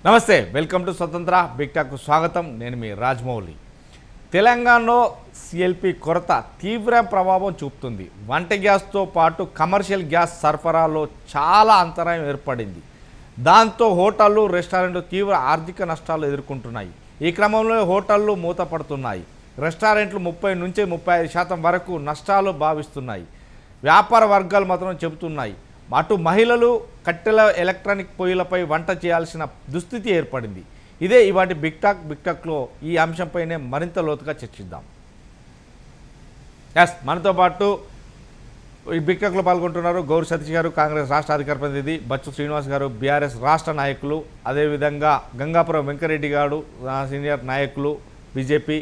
నమస్తే, welcome to స్వతంత్ర big talk స్వాగతం. నేను మీ రాజమౌళి. తెలంగాణలో సిఎల్పి కొరత తీవ్ర ప్రభావం చూపుతుంది. వంట గ్యాస్తో పాటు కమర్షియల్ గ్యాస్ సరఫరాలో చాలా అంతరాయం ఏర్పడింది. దాంతో హోటళ్ళు, రెస్టారెంట్లు తీవ్ర ఆర్థిక నష్టాలు ఎదుర్కొంటున్నాయి. ఈ క్రమంలో హోటళ్ళు మూతపడుతున్నాయి. రెస్టారెంట్లు 30 నుంచి 35% వరకు నష్టాలు భావిస్తున్నాయి. వ్యాపార వర్గాలు మాత్రం చెబుతున్నాయి. అటు మహిళలు కట్టెల ఎలక్ట్రానిక్ పొయ్యిలపై వంట చేయాల్సిన దుస్థితి ఏర్పడింది. ఇదే ఇవాటి బిగ్ టాక్లో ఈ అంశంపైనే మరింత లోతుగా చర్చిద్దాం. మనతో పాటు ఈ బిగ్ టాక్లో పాల్గొంటున్నారు గౌరి సతీష్ గారు, కాంగ్రెస్ రాష్ట్ర అధికార ప్రతినిధి, బచ్చు శ్రీనివాస్ గారు, బీఆర్ఎస్ రాష్ట్ర నాయకులు, అదేవిధంగా గంగాపురం వెంకరెడ్డి గారు సీనియర్ నాయకులు బీజేపీ,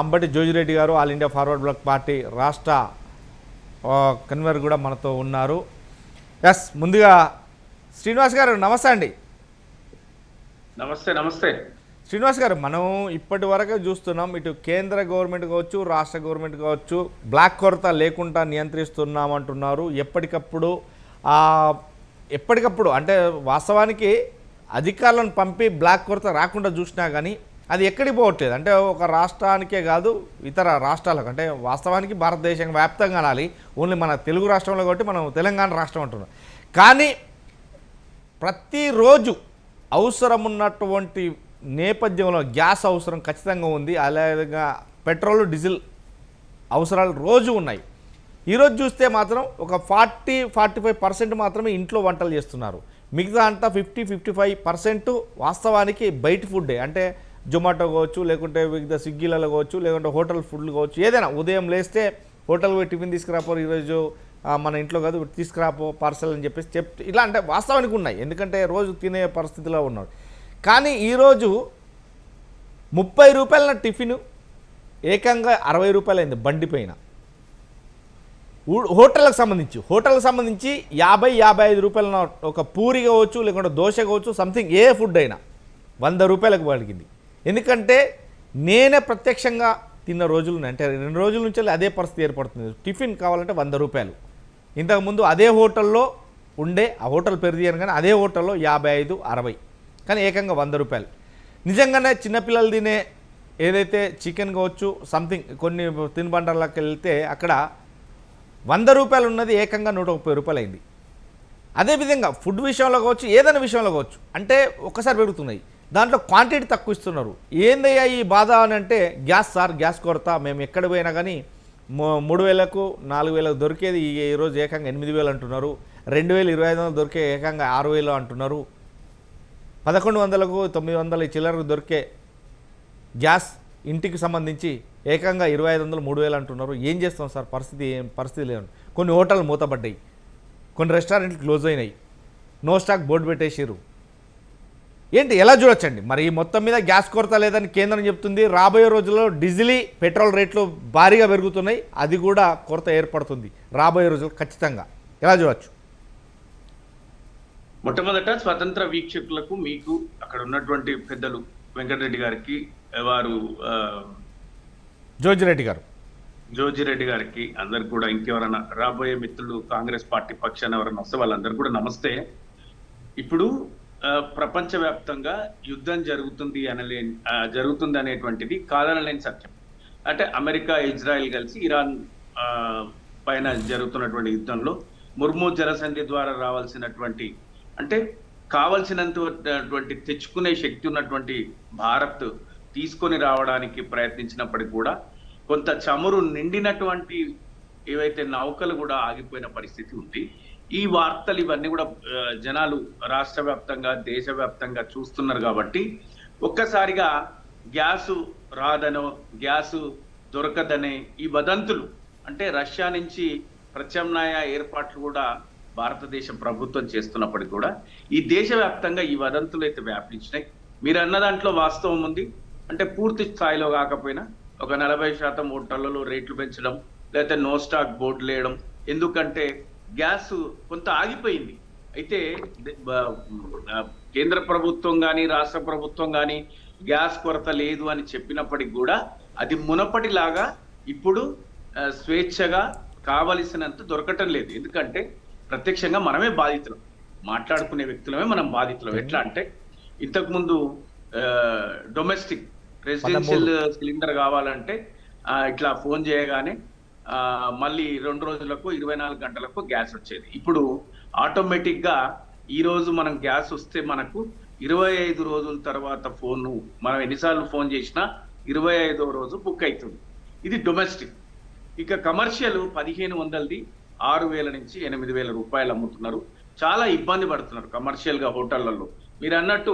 అంబటి జోజిరెడ్డి గారు All India Forward Bloc party రాష్ట్ర కన్వీనర్ కూడా మనతో ఉన్నారు. ముందుగా శ్రీనివాస్ గారు నమస్తే అండి. నమస్తే శ్రీనివాస్ గారు, మనం ఇప్పటి వరకు చూస్తున్నాం, ఇటు కేంద్ర గవర్నమెంట్ కావచ్చు, రాష్ట్ర గవర్నమెంట్ కావచ్చు, బ్లాక్ కొరత లేకుండా నియంత్రిస్తున్నామంటున్నారు. ఎప్పటికప్పుడు అంటే వాస్తవానికి అధికారులను పంపి బ్లాక్ కొరత రాకుండా చూసినా కానీ అది ఎక్కడికి పోవట్లేదు. అంటే ఒక రాష్ట్రానికే కాదు, ఇతర రాష్ట్రాలకు, అంటే వాస్తవానికి భారతదేశం వ్యాప్తంగా అనాలి, ఓన్లీ మన తెలుగు రాష్ట్రంలో కాబట్టి మనం తెలంగాణ రాష్ట్రం అంటున్నాం. కానీ ప్రతిరోజు అవసరం ఉన్నటువంటి నేపథ్యంలో గ్యాస్ అవసరం ఖచ్చితంగా ఉంది. అలాగే పెట్రోల్, డీజిల్ అవసరాలు రోజు ఉన్నాయి. ఈరోజు చూస్తే మాత్రం ఒక 40-45% మాత్రమే ఇంట్లో వంటలు చేస్తున్నారు. మిగతా అంతా 50-55% వాస్తవానికి బయట ఫుడ్డే. అంటే జొమాటో కావచ్చు, లేకుంటే వివిధ స్విగ్గీలలో కావచ్చు, లేకుంటే హోటల్ ఫుడ్లు కావచ్చు, ఏదైనా ఉదయం లేస్తే హోటల్ పోయి టిఫిన్ తీసుకురాపో, ఈరోజు మన ఇంట్లో కాదు తీసుకురాపో పార్సల్ అని చెప్పేసి ఇలా అంటే వాస్తవానికి ఉన్నాయి. ఎందుకంటే రోజు తినే పరిస్థితిలో ఉన్నాడు. కానీ ఈరోజు 30 రూపాయల టిఫిన్ ఏకంగా 60 రూపాయలు అయింది బండి పైన. హోటల్కి సంబంధించి 50-55 రూపాయల ఒక పూరి కావచ్చు, లేకుంటే దోశ కావచ్చు, సంథింగ్ ఏ ఫుడ్ అయినా 100 రూపాయలకు పలికింది. ఎందుకంటే నేనే ప్రత్యక్షంగా తిన్న రోజులు ఉన్నాయి. అంటే 2 రోజుల నుంచి అదే పరిస్థితి ఏర్పడుతుంది. టిఫిన్ కావాలంటే 100 రూపాయలు. ఇంతకుముందు అదే హోటల్లో ఉండే, ఆ హోటల్ పెరిదియాను కానీ అదే హోటల్లో 55-60, కానీ ఏకంగా 100 రూపాయలు. నిజంగానే చిన్నపిల్లలు తినే ఏదైతే చికెన్ కావచ్చు, సంథింగ్ కొన్ని తినుబండార్లకు వెళ్తే అక్కడ 100 రూపాయలు ఉన్నది ఏకంగా 130 రూపాయలు అయింది. అదేవిధంగా ఫుడ్ విషయంలో కావచ్చు, ఏదైనా విషయంలో కావచ్చు, అంటే ఒక్కసారి పెరుగుతున్నాయి. దాంట్లో క్వాంటిటీ తక్కువ ఇస్తున్నారు. ఏందయ్యా ఈ బాధ అని అంటే గ్యాస్ కొరత. మేము ఎక్కడ పోయినా కానీ 3,000కు 4,000కు దొరికేది ఈరోజు ఏకంగా 8,000 అంటున్నారు. 2,000-2,500 దొరికే ఏకంగా 6,000 అంటున్నారు. 1,100కు 900 చిల్లరకు దొరికే గ్యాస్ ఇంటికి సంబంధించి ఏకంగా 2,500-3,000 అంటున్నారు. ఏం చేస్తాం సార్? పరిస్థితి లేదు. కొన్ని హోటళ్ళు మూతపడ్డాయి, కొన్ని రెస్టారెంట్లు క్లోజ్ అయినాయి, నో స్టాక్ బోర్డు పెట్టేసారు. ఏంటి ఎలా చూడొచ్చండి? మరి ఈ మొత్తం మీద గ్యాస్ కొరత లేదని కేంద్రం చెప్తుంది. రాబోయే రోజుల్లో డీజిల్, పెట్రోల్ రేట్లు భారీగా పెరుగుతున్నాయి. అది కూడా కొరత ఏర్పడుతుంది రాబోయే రోజుల్లో ఖచ్చితంగా. ఎలా చూడొచ్చు? మొట్టమొదట స్వతంత్ర వీక్షకులకు, మీకు అక్కడ ఉన్నటువంటి పెద్దలు వెంకటరెడ్డి గారికి, వారు జోజిరెడ్డి గారికి, అందరికి కూడా, ఇంకెవరైనా రాబోయే మిత్రులు కాంగ్రెస్ పార్టీ పక్షాన ఎవరైనా వస్తే వాళ్ళందరూ కూడా నమస్తే. ఇప్పుడు ప్రపంచవ్యాప్తంగా యుద్ధం జరుగుతుంది అనేటువంటిది కాదనలేని సత్యం. అంటే అమెరికా, ఇజ్రాయెల్ కలిసి ఇరాన్ పైన జరుగుతున్నటువంటి యుద్ధంలో ముర్ము జలసంధి ద్వారా రావాల్సినటువంటి, అంటే కావలసినటువంటి తెచ్చుకునే శక్తి ఉన్నటువంటి భారత్ తీసుకొని రావడానికి ప్రయత్నించినప్పటికీ కూడా కొంత చమురు నిండినటువంటి ఏవైతే నౌకలు కూడా ఆగిపోయిన పరిస్థితి ఉంది. ఈ వార్తలు ఇవన్నీ కూడా జనాలు రాష్ట్ర వ్యాప్తంగా, దేశవ్యాప్తంగా చూస్తున్నారు. కాబట్టి ఒక్కసారిగా గ్యాసు రాదనో, గ్యాసు దొరకదనే ఈ వదంతులు, అంటే రష్యా నుంచి ప్రత్యామ్నాయ ఏర్పాట్లు కూడా భారతదేశ ప్రభుత్వం చేస్తున్నప్పటికీ కూడా ఈ దేశవ్యాప్తంగా ఈ వదంతులు అయితే వ్యాపించినాయి. మీరు అన్న దాంట్లో వాస్తవం ఉంది. అంటే పూర్తి స్థాయిలో కాకపోయినా ఒక 40% హోటళ్లలో రేట్లు పెంచడం, లేకపోతే నో స్టాక్ బోర్డులు వేయడం. ఎందుకంటే గ్యాస్ కొంత ఆగిపోయింది. అయితే కేంద్ర ప్రభుత్వం కానీ రాష్ట్ర ప్రభుత్వం కానీ గ్యాస్ కొరత లేదు అని చెప్పినప్పటికి కూడా అది మునపటిలాగా ఇప్పుడు స్వేచ్ఛగా కావలసినంత దొరకటం లేదు. ఎందుకంటే ప్రత్యక్షంగా మనమే బాధితులం, మాట్లాడుకునే వ్యక్తులమే మనం బాధితులం. ఎట్లా అంటే ఇంతకుముందు డొమెస్టిక్ రెసిడెన్షియల్ సిలిండర్ కావాలంటే ఇట్లా ఫోన్ చేయగానే మళ్ళీ 2 రోజులకు 24 గంటలకు గ్యాస్ వచ్చేది. ఇప్పుడు ఆటోమేటిక్ గా ఈ రోజు మనం గ్యాస్ వస్తే మనకు 25 రోజుల తర్వాత ఫోన్ మనం ఎన్నిసార్లు ఫోన్ చేసినా 25వ రోజు బుక్ అవుతుంది. ఇది డొమెస్టిక్. ఇక కమర్షియల్ 1500ది 6000 నుంచి 8000 రూపాయలు అమ్ముతున్నారు. చాలా ఇబ్బంది పడుతున్నారు కమర్షియల్ గా హోటళ్లలో. మీరు అన్నట్టు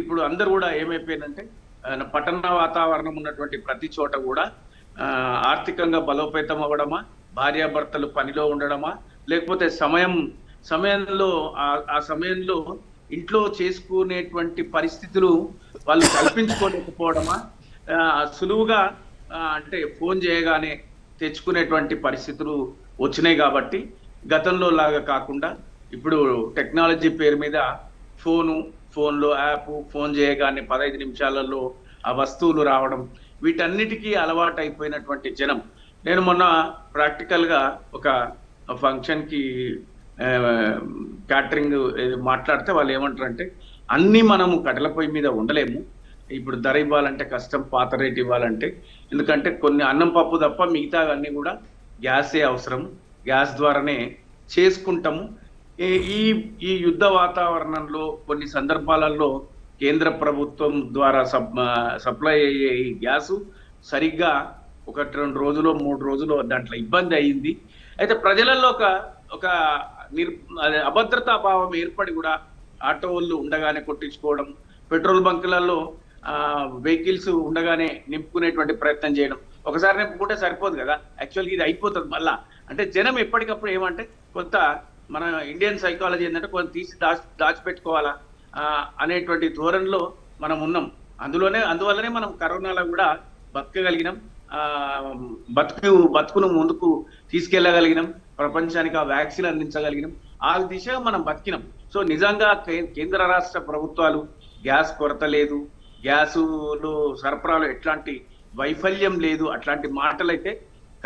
ఇప్పుడు అందరు కూడా ఏమైపోయిందంటే పట్టణ వాతావరణం ఉన్నటువంటి ప్రతి చోట కూడా ఆర్థికంగా బలోపేతం అవ్వడమా, భార్యాభర్తలు పనిలో ఉండడమా, లేకపోతే సమయంలో ఆ సమయంలో ఇంట్లో చేసుకునేటువంటి పరిస్థితులు వాళ్ళు కల్పించుకోలేకపోవడమా, సులువుగా అంటే ఫోన్ చేయగానే తెచ్చుకునేటువంటి పరిస్థితులు వచ్చినాయి. కాబట్టి గతంలో లాగా కాకుండా ఇప్పుడు టెక్నాలజీ పేరు మీద ఫోన్లో యాప్ ఫోన్ చేయగానే 15 నిమిషాలలో ఆ వస్తువులు రావడం, వీటన్నిటికీ అలవాటు అయిపోయినటువంటి జనం. నేను మొన్న ప్రాక్టికల్ గా ఒక ఫంక్షన్ కి క్యాటరింగ్ మాట్లాడితే వాళ్ళు ఏమంటారంటే, అన్ని మనము కట్టెల పొయ్యి మీద ఉండలేము, ఇప్పుడు ధర ఇవ్వాలంటే కష్టం, పాత రేట్ ఇవ్వాలంటే, ఎందుకంటే కొన్ని అన్నం పప్పు తప్ప మిగతా అన్ని కూడా గ్యాసే అవసరం, గ్యాస్ ద్వారానే చేసుకుంటాము. ఈ యుద్ధ వాతావరణంలో కొన్ని సందర్భాలలో కేంద్ర ప్రభుత్వం ద్వారా సప్లై అయ్యే ఈ గ్యాసు సరిగ్గా 1-2 రోజులు 3 రోజులు దాంట్లో ఇబ్బంది అయింది. అయితే ప్రజలలో ఒక అభద్రతా భావం ఏర్పడి కూడా ఆటో వాళ్ళు ఉండగానే కొట్టించుకోవడం, పెట్రోల్ బంకులలో వెహికల్స్ ఉండగానే నింపుకునేటువంటి ప్రయత్నం చేయడం. ఒకసారి నింపుకుంటే సరిపోదు కదా, యాక్చువల్గా ఇది అయిపోతుంది మళ్ళా. అంటే జనం ఎప్పటికప్పుడు ఏమంటే కొంత మన ఇండియన్ సైకాలజీ ఏంటంటే కొంత తీసి దాచిపెట్టుకోవాలా అనేటువంటి ధోరణిలో మనం ఉన్నాం. అందువల్లనే మనం కరోనాలో కూడా బతకగలిగినాం, బతుకును ముందుకు తీసుకెళ్లగలిగినాం, ప్రపంచానికి ఆ వ్యాక్సిన్ అందించగలిగినాం, ఆ దిశగా మనం బతికినాం. సో నిజంగా కేంద్ర రాష్ట్ర ప్రభుత్వాలు గ్యాస్ కొరత లేదు, గ్యాసులో సరఫరాలో ఎట్లాంటి వైఫల్యం లేదు, అట్లాంటి మాటలు అయితే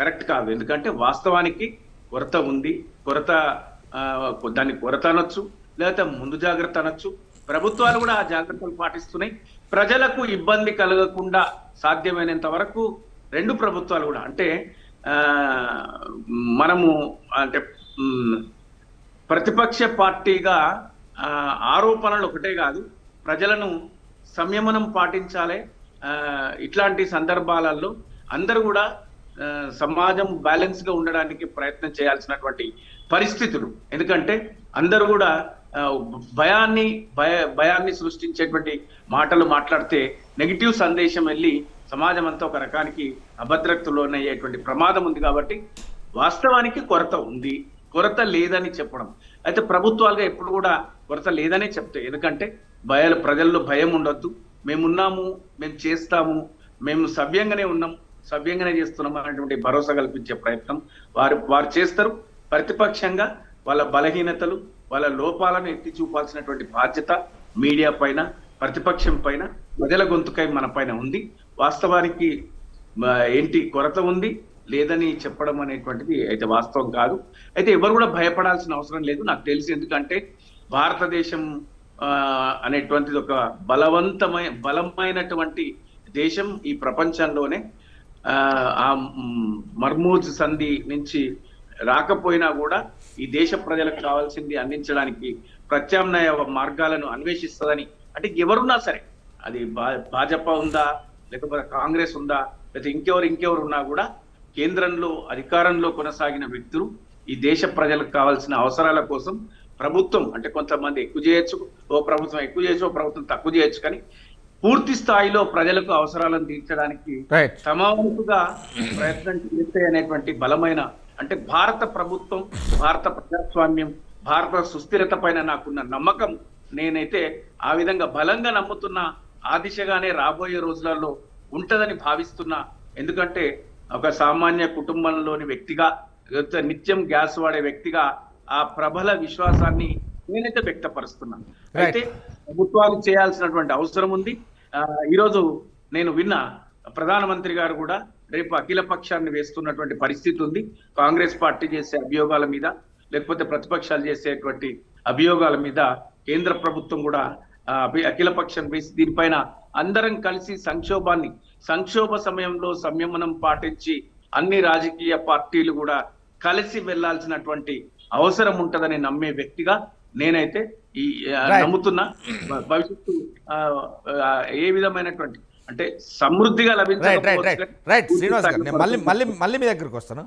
కరెక్ట్ కాదు. ఎందుకంటే వాస్తవానికి కొరత ఉంది. దాన్ని కొరత అనొచ్చు, లేకపోతే ముందు జాగ్రత్త అనొచ్చు. ప్రభుత్వాలు కూడా ఆ జాగ్రత్తలు పాటిస్తున్నాయి. ప్రజలకు ఇబ్బంది కలగకుండా సాధ్యమైనంత వరకు 2 ప్రభుత్వాలు కూడా అంటే మనము అంటే ప్రతిపక్ష పార్టీగా ఆరోపణలు ఒకటే కాదు, ప్రజలను సంయమనం పాటించాలి. ఇట్లాంటి సందర్భాలలో అందరూ కూడా సమాజం బ్యాలెన్స్ గా ఉండడానికి ప్రయత్నం చేయాల్సినటువంటి పరిస్థితులు. ఎందుకంటే అందరూ కూడా భయాన్ని సృష్టించేటువంటి మాటలు మాట్లాడితే నెగిటివ్ సందేశం వెళ్ళి సమాజం అంతా ఒక రకానికి అభద్రతకు లోనయ్యేటువంటి ప్రమాదం ఉంది. కాబట్టి వాస్తవానికి కొరత ఉంది, కొరత లేదని చెప్పడం. అయితే ప్రభుత్వాలుగా ఎప్పుడు కూడా కొరత లేదనే చెప్తాయి. ఎందుకంటే ప్రజల్లో భయం ఉండొద్దు, మేమున్నాము, మేము చేస్తాము, మేము సవ్యంగానే ఉన్నాం, సవ్యంగానే చేస్తున్నాం అనేటువంటి భరోసా కల్పించే ప్రయత్నం వారు చేస్తారు. ప్రతిపక్షంగా వాళ్ళ బలహీనతలు, వాళ్ళ లోపాలను ఎత్తి చూపాల్సినటువంటి బాధ్యత మీడియా పైన, ప్రతిపక్షం పైన, ప్రజల గొంతుకై మన పైన ఉంది. వాస్తవానికి ఏంటి కొరత ఉంది లేదని చెప్పడం అనేటువంటిది అయితే వాస్తవం కాదు. అయితే ఎవరు కూడా భయపడాల్సిన అవసరం లేదు నాకు తెలిసి. ఎందుకంటే భారతదేశం అనేటువంటిది ఒక బలమైనటువంటి దేశం ఈ ప్రపంచంలోనే. ఆ మర్మూజ్ సంధి నుంచి రాకపోయినా కూడా ఈ దేశ ప్రజలకు కావాల్సింది అందించడానికి ప్రత్యామ్నాయ మార్గాలను అన్వేషిస్తుందని. అంటే ఎవరున్నా సరే, అది భాజపా ఉందా, లేకపోతే కాంగ్రెస్ ఉందా, లేకపోతే ఇంకెవరు ఉన్నా కూడా కేంద్రంలో అధికారంలో కొనసాగిన వ్యక్తులు ఈ దేశ ప్రజలకు కావాల్సిన అవసరాల కోసం ప్రభుత్వం అంటే కొంతమంది ఎక్కువ చేయొచ్చు, ఓ ప్రభుత్వం ఎక్కువ చేయొచ్చు, ఓ ప్రభుత్వం తక్కువ చేయొచ్చు, కానీ పూర్తి స్థాయిలో ప్రజలకు అవసరాలను తీర్చడానికి తమ వంతుగా ప్రయత్నం చేస్తే అనేటువంటి బలమైన అంటే భారత ప్రభుత్వం, భారత ప్రజాస్వామ్యం, భారత సుస్థిరత పైన నాకున్న నమ్మకం, నేనైతే ఆ విధంగా బలంగా నమ్ముతున్నా. ఆ దిశగానే రాబోయే రోజులలో ఉంటదని భావిస్తున్నా. ఎందుకంటే ఒక సామాన్య కుటుంబంలోని వ్యక్తిగా, నిత్యం గ్యాస్ వాడే వ్యక్తిగా ఆ ప్రబల విశ్వాసాన్ని నేనైతే వ్యక్తపరుస్తున్నాను. అయితే ప్రభుత్వాలు చేయాల్సినటువంటి అవసరం ఉంది. ఈరోజు నేను విన్న ప్రధానమంత్రి గారు కూడా రేపు అఖిల పక్షాన్ని వేస్తున్నటువంటి పరిస్థితి ఉంది. కాంగ్రెస్ పార్టీ చేసే అభియోగాల మీద, లేకపోతే ప్రతిపక్షాలు చేసేటువంటి అభియోగాల మీద కేంద్ర ప్రభుత్వం కూడా అఖిలపక్షం వేసి దీనిపైన అందరం కలిసి సంక్షోభ సమయంలో సంయమనం పాటించి అన్ని రాజకీయ పార్టీలు కూడా కలిసి వెళ్లాల్సినటువంటి అవసరం ఉంటదని నమ్మే వ్యక్తిగా నేనైతే ఈ నమ్ముతున్నా. భవిష్యత్తు ఏ విధమైనటువంటి అంటే సమృద్ధిగా రైట్ శ్రీనివాస్ గారు, నేను మళ్ళీ మీ దగ్గరికి వస్తాను.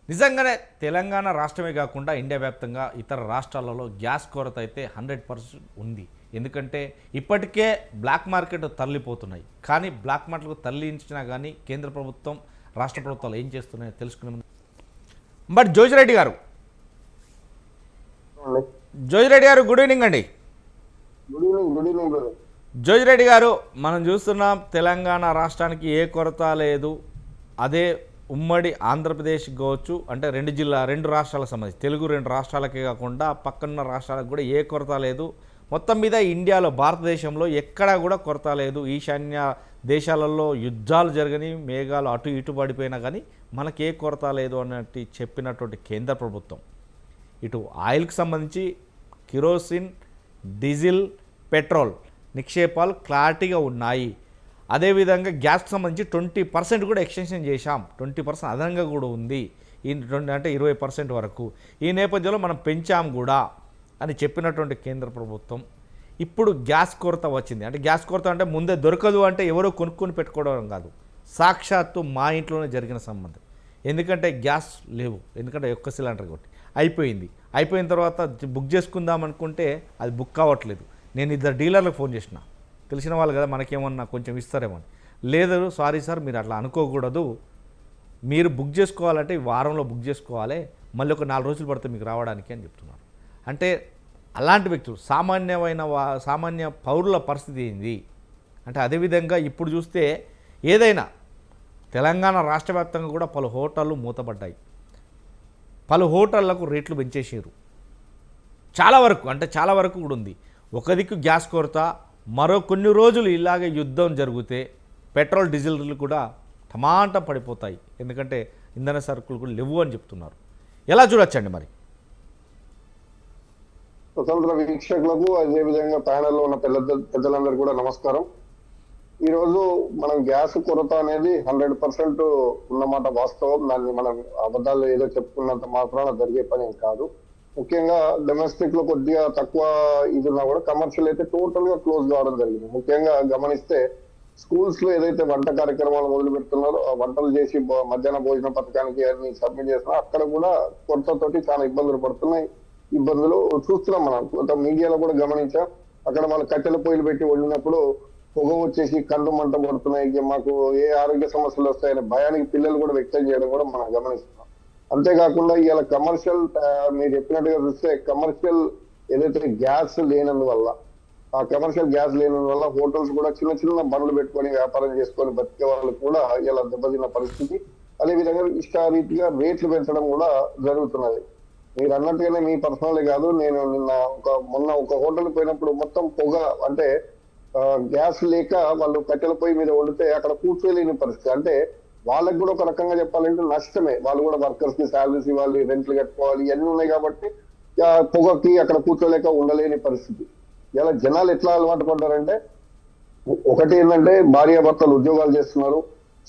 నిజంగానే తెలంగాణ రాష్ట్రమే కాకుండా ఇండియా వ్యాప్తంగా ఇతర రాష్ట్రాలలో గ్యాస్ కొరత అయితే 100% ఉంది. ఎందుకంటే ఇప్పటికే బ్లాక్ మార్కెట్ తరలిపోతున్నాయి. కానీ బ్లాక్ మార్కెట్కు తరలించినా కానీ కేంద్ర ప్రభుత్వం రాష్ట్ర ప్రభుత్వాలు ఏం చేస్తున్నాయో తెలుసుకునే ముందు బట్ జోజిరెడ్డి గారు గుడ్ ఈవినింగ్ అండి. జోజిరెడ్డి గారు, మనం చూస్తున్నాం తెలంగాణ రాష్ట్రానికి ఏ కొరత లేదు. అదే ఉమ్మడి ఆంధ్రప్రదేశ్ కావచ్చు, అంటే రెండు రాష్ట్రాలకు సంబంధించి తెలుగు 2 రాష్ట్రాలకే కాకుండా పక్కనున్న రాష్ట్రాలకు కూడా ఏ కొరత లేదు. మొత్తం మీద ఇండియాలో భారతదేశంలో ఎక్కడా కూడా కొరత లేదు. ఈశాన్య దేశాలలో యుద్ధాలు జరగని, మేఘాలు అటు ఇటు పడిపోయినా కానీ మనకే కొరత లేదు అన్నట్టు చెప్పినటువంటి కేంద్ర ప్రభుత్వం ఇటు ఆయిల్కి సంబంధించి కిరోసిన్, డీజిల్, పెట్రోల్ నిక్షేపాలు క్లారిటీగా ఉన్నాయి. అదేవిధంగా గ్యాస్కి సంబంధించి 20% కూడా ఎక్స్టెన్షన్ చేశాం, 20% అదనంగా కూడా ఉంది, అంటే 20% వరకు. ఈ నేపథ్యంలో మనం పెంచాం కూడా అని చెప్పినటువంటి కేంద్ర ప్రభుత్వం ఇప్పుడు గ్యాస్ కొరత వచ్చింది. అంటే గ్యాస్ కొరత అంటే ముందే దొరకదు అంటే ఎవరో కొనుక్కొని పెట్టుకోవడం కాదు, సాక్షాత్తు మా ఇంట్లోనే జరిగిన సంబంధం. ఎందుకంటే గ్యాస్ లేవు, ఎందుకంటే ఒక్క సిలిండర్ కొట్టి అయిపోయిన తర్వాత బుక్ చేసుకుందాం అనుకుంటే అది బుక్ కావట్లేదు. నేను 2 డీలర్లకు ఫోన్ చేసిన, తెలిసిన వాళ్ళు కదా మనకేమన్నా కొంచెం ఇస్తారేమో అని. లేదు సారీ సార్, మీరు అట్లా అనుకోకూడదు, మీరు బుక్ చేసుకోవాలంటే ఈ వారంలో బుక్ చేసుకోవాలి, మళ్ళీ ఒక 4 రోజులు పడితే మీకు రావడానికి అని చెప్తున్నారు. అంటే అలాంటి వ్యక్తులు సామాన్య పౌరుల పరిస్థితి ఏంది అంటే, అదేవిధంగా ఇప్పుడు చూస్తే ఏదైనా తెలంగాణ రాష్ట్ర వ్యాప్తంగా కూడా పలు హోటళ్ళు మూతపడ్డాయి, పలు హోటళ్లకు రేట్లు పెంచేసారు. చాలా వరకు కూడా ఉంది. ఒక దిక్కు గ్యాస్ కొరత, మరో కొన్ని రోజులు ఇలాగే యుద్ధం జరిగితే పెట్రోల్ డీజిల్ కూడా టమాటా పడిపోతాయి. ఎందుకంటే ఇంధన సరుకులు కూడా లేవు అని చెప్తున్నారు. ఎలా చూడొచ్చండి మరి? స్వతంత్ర వీక్షకులకు అదేవిధంగా ప్యానెల్లో ఉన్న పెద్దలందరూ కూడా నమస్కారం. ఈరోజు మనం గ్యాస్ కొరత అనేది 100% ఉన్నమాట వాస్తవం. దాన్ని మనం అబద్ధాలు ఏదో చెప్పుకున్నంత మాత్రాన జరిగే పని కాదు. ముఖ్యంగా డొమెస్టిక్ లో కొద్దిగా తక్కువ ఇది ఉన్నా కూడా కమర్షియల్ అయితే టోటల్ గా క్లోజ్ కావడం జరిగింది. ముఖ్యంగా గమనిస్తే స్కూల్స్ లో ఏదైతే వంట కార్యక్రమాలు మొదలు పెడుతున్నారో, వంటలు చేసి మధ్యాహ్న భోజన పథకానికి అన్ని సబ్మిట్ చేస్తున్నా అక్కడ కూడా కొరతతోటి చాలా ఇబ్బందులు పడుతున్నాయి. ఇబ్బందులు చూస్తున్నాం మనం, కొంత మీడియాలో కూడా గమనించాం. అక్కడ మన కట్టెల పొయ్యిలు పెట్టి వండినప్పుడు పొగ వచ్చేసి కళ్ళు మంట పడుతున్నాయి, మాకు ఏ ఆరోగ్య సమస్యలు వస్తాయనే భయానికి పిల్లలు కూడా వ్యక్తం చేయడం కూడా మనం గమనిస్తున్నాం. అంతేకాకుండా ఇవాళ కమర్షియల్ మీరు చెప్పినట్టుగా చూస్తే కమర్షియల్ ఏదైతే గ్యాస్ లేనందువల్ల, ఆ కమర్షియల్ గ్యాస్ లేనందువల్ల హోటల్స్ కూడా చిన్న బండ్లు పెట్టుకొని వ్యాపారం చేసుకొని బతికే వాళ్ళు కూడా ఇలా దెబ్బతిన్న పరిస్థితి. అదేవిధంగా ఇష్టారీతిగా రేట్లు పెంచడం కూడా జరుగుతున్నది. మీరు అన్నట్టుగానే మీ పర్సనలే కాదు, నేను మొన్న ఒక హోటల్ పోయినప్పుడు మొత్తం పొగ, అంటే గ్యాస్ లేక వాళ్ళు కట్టెల పొయ్యి మీద వండితే అక్కడ కూర్చోలేని పరిస్థితి. అంటే వాళ్ళకి కూడా ఒక రకంగా చెప్పాలంటే నష్టమే. వాళ్ళు కూడా వర్కర్స్ కి శాలరీస్ ఇవ్వాలి, రెంట్లు కట్టుకోవాలి, ఇవన్నీ ఉన్నాయి కాబట్టి పొగకి అక్కడ కూర్చోలేక ఉండలేని పరిస్థితి. ఇలా జనాలు ఎట్లా అలవాటు పడ్డారంటే, ఒకటి ఏంటంటే భార్యాభర్తలు ఉద్యోగాలు చేస్తున్నారు,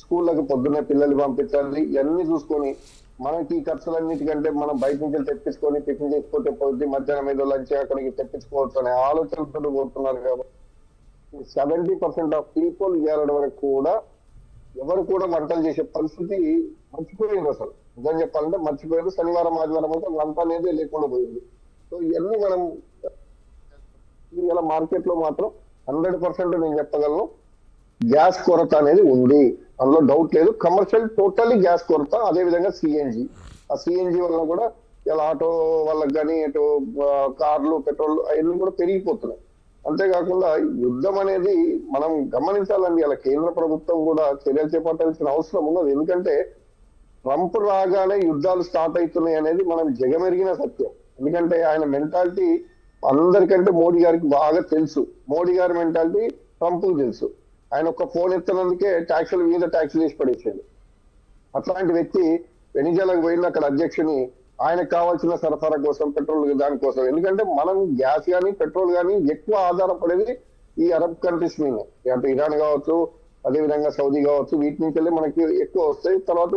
స్కూళ్ళకి పొద్దున్నే పిల్లలు పంపించాలి, ఇవన్నీ చూసుకొని మనకి ఖర్చులన్నిటికంటే మనం బయట నుంచి తెప్పించుకొని టిఫిన్ చేసుకుంటే పోద్ది, మధ్యాహ్నం ఏదో లంచ్ అక్కడికి తెప్పించుకోవచ్చు అనే ఆలోచనతో పోతున్నారు. కాబట్టి 70% ఆఫ్ పీపుల్ ఇవ్వడం వరకు కూడా ఎవరు కూడా వంటలు చేసే పరిస్థితి మర్చిపోయింది. అసలు నిజం చెప్పాలంటే మర్చిపోయారు. శనివారం ఆదివారం అయితే వంట అనేది లేకుండా పోయింది. సో ఇవన్నీ మనం ఇలా మార్కెట్ లో మాత్రం 100% నేను చెప్పగలను గ్యాస్ కొరత అనేది ఉంది, అందులో డౌట్ లేదు. కమర్షియల్ టోటల్లీ గ్యాస్ కొరత. అదేవిధంగా సిఎన్జి, ఆ సిఎన్జి వల్ల కూడా ఇలా ఆటో వాళ్ళకి కానీ ఇటు కార్లు పెట్రోల్ అవన్నీ కూడా పెరిగిపోతున్నాయి. అంతేకాకుండా యుద్ధం అనేది మనం గమనించాలండి. అలా కేంద్ర ప్రభుత్వం కూడా చర్యలు చేపట్టాల్సిన అవసరం ఉన్నది. ఎందుకంటే ట్రంప్ రాగానే యుద్ధాలు స్టార్ట్ అవుతున్నాయి అనేది మనం జగమెరిగిన సత్యం. ఎందుకంటే ఆయన మెంటాలిటీ అందరికంటే మోడీ గారికి బాగా తెలుసు. మోడీ గారి మెంటాలిటీ ట్రంప్కి తెలుసు. ఆయన ఒక ఫోన్ ఎత్తినందుకే ట్యాక్సులు మీద ట్యాక్సులు వేసి పడేసాడు. అట్లాంటి వ్యక్తి వెనిజులాకు పోయింది, అక్కడ అధ్యక్షుని ఆయనకు కావాల్సిన సరఫరా కోసం పెట్రోల్ దానికోసం. ఎందుకంటే మనం గ్యాస్ కానీ పెట్రోల్ కానీ ఎక్కువ ఆధారపడేది ఈ అరబ్ కంట్రీస్ మీద, అంటే ఇరాన్ కావచ్చు, అదేవిధంగా సౌదీ కావచ్చు, వీటి నుంచి వెళ్ళి మనకి ఎక్కువ వస్తాయి. తర్వాత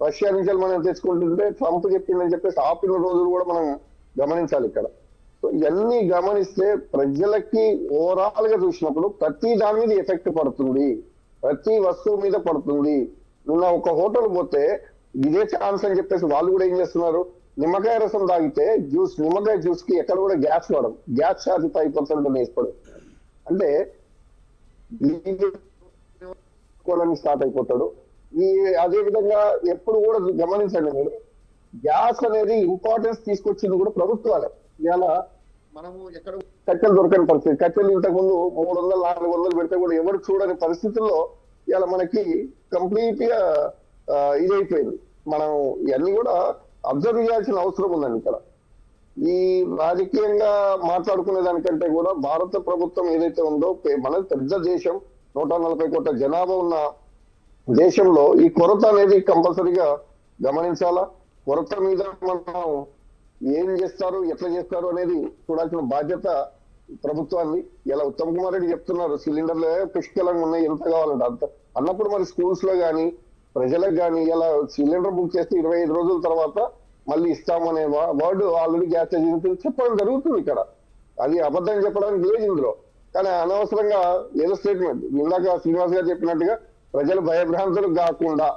రష్యా నుంచి మనం తెచ్చుకుంటుంటే ట్రంప్ చెప్పిందని చెప్పేసి ఆపిన రోజులు కూడా మనం గమనించాలి ఇక్కడ. సో ఇవన్నీ గమనిస్తే ప్రజలకి ఓవరాల్ గా చూసినప్పుడు ప్రతి దాని మీద ఎఫెక్ట్ పడుతుంది, ప్రతి వస్తువు మీద పడుతుంది. నిన్న ఒక హోటల్ పోతే ఇదే ఛాన్స్ అని చెప్పేసి వాళ్ళు కూడా ఏం చేస్తున్నారు, నిమ్మకాయ రసం తాగితే నిమ్మకాయ జ్యూస్ కి ఎక్కడ కూడా గ్యాస్ వాడడం, గ్యాస్ ఛార్జ్ 5% వేసుకోవడం. అంటే స్టార్ట్ అయిపోతాడు. అదే విధంగా ఎప్పుడు కూడా గమనించండి మీరు, గ్యాస్ అనేది ఇంపార్టెన్స్ తీసుకొచ్చింది కూడా ప్రభుత్వాలే. ఇలా మనము ఎక్కడ కట్టెలు దొరకని పరిస్థితి, కట్టెలు ఇంతకుముందు 300-400 పెడితే కూడా ఎవరు చూడని పరిస్థితుల్లో ఇలా మనకి కంప్లీట్ గా ఇదైపోయింది. మనం ఇవన్నీ కూడా అబ్జర్వ్ చేయాల్సిన అవసరం ఉందండి ఇక్కడ. ఈ రాజకీయంగా మాట్లాడుకునే దానికంటే కూడా భారత ప్రభుత్వం ఏదైతే ఉందో, మన పెద్ద దేశం, 140 కోట్ల జనాభా ఉన్న దేశంలో ఈ కొరత అనేది కంపల్సరీగా గమనించాలా. కొరత మీద మనం ఏం చేస్తారు, ఎట్లా చేస్తారు అనేది చూడాల్సిన బాధ్యత ప్రభుత్వాన్ని. ఇలా ఉత్తమ్ కుమార్ రెడ్డి చెప్తున్నారు సిలిండర్లు పుష్కలంగా ఉన్నాయి, ఎంత కావాలంటే అంత అన్నప్పుడు మరి స్కూల్స్ లో కానీ ప్రజలకు కానీ ఇలా సిలిండర్ బుక్ చేస్తే 25 రోజుల తర్వాత మళ్ళీ ఇస్తామనే వర్డ్ ఆల్రెడీ గ్యాస్ ఏజెన్సీ చెప్పడం జరుగుతుంది ఇక్కడ. అది అబద్ధం చెప్పడానికి లేదు ఇందులో. కానీ అనవసరంగా ఏదో స్టేట్మెంట్ ఇందాక శ్రీనివాస్ గారు చెప్పినట్టుగా ప్రజలు భయభ్రాంతులు కాకుండా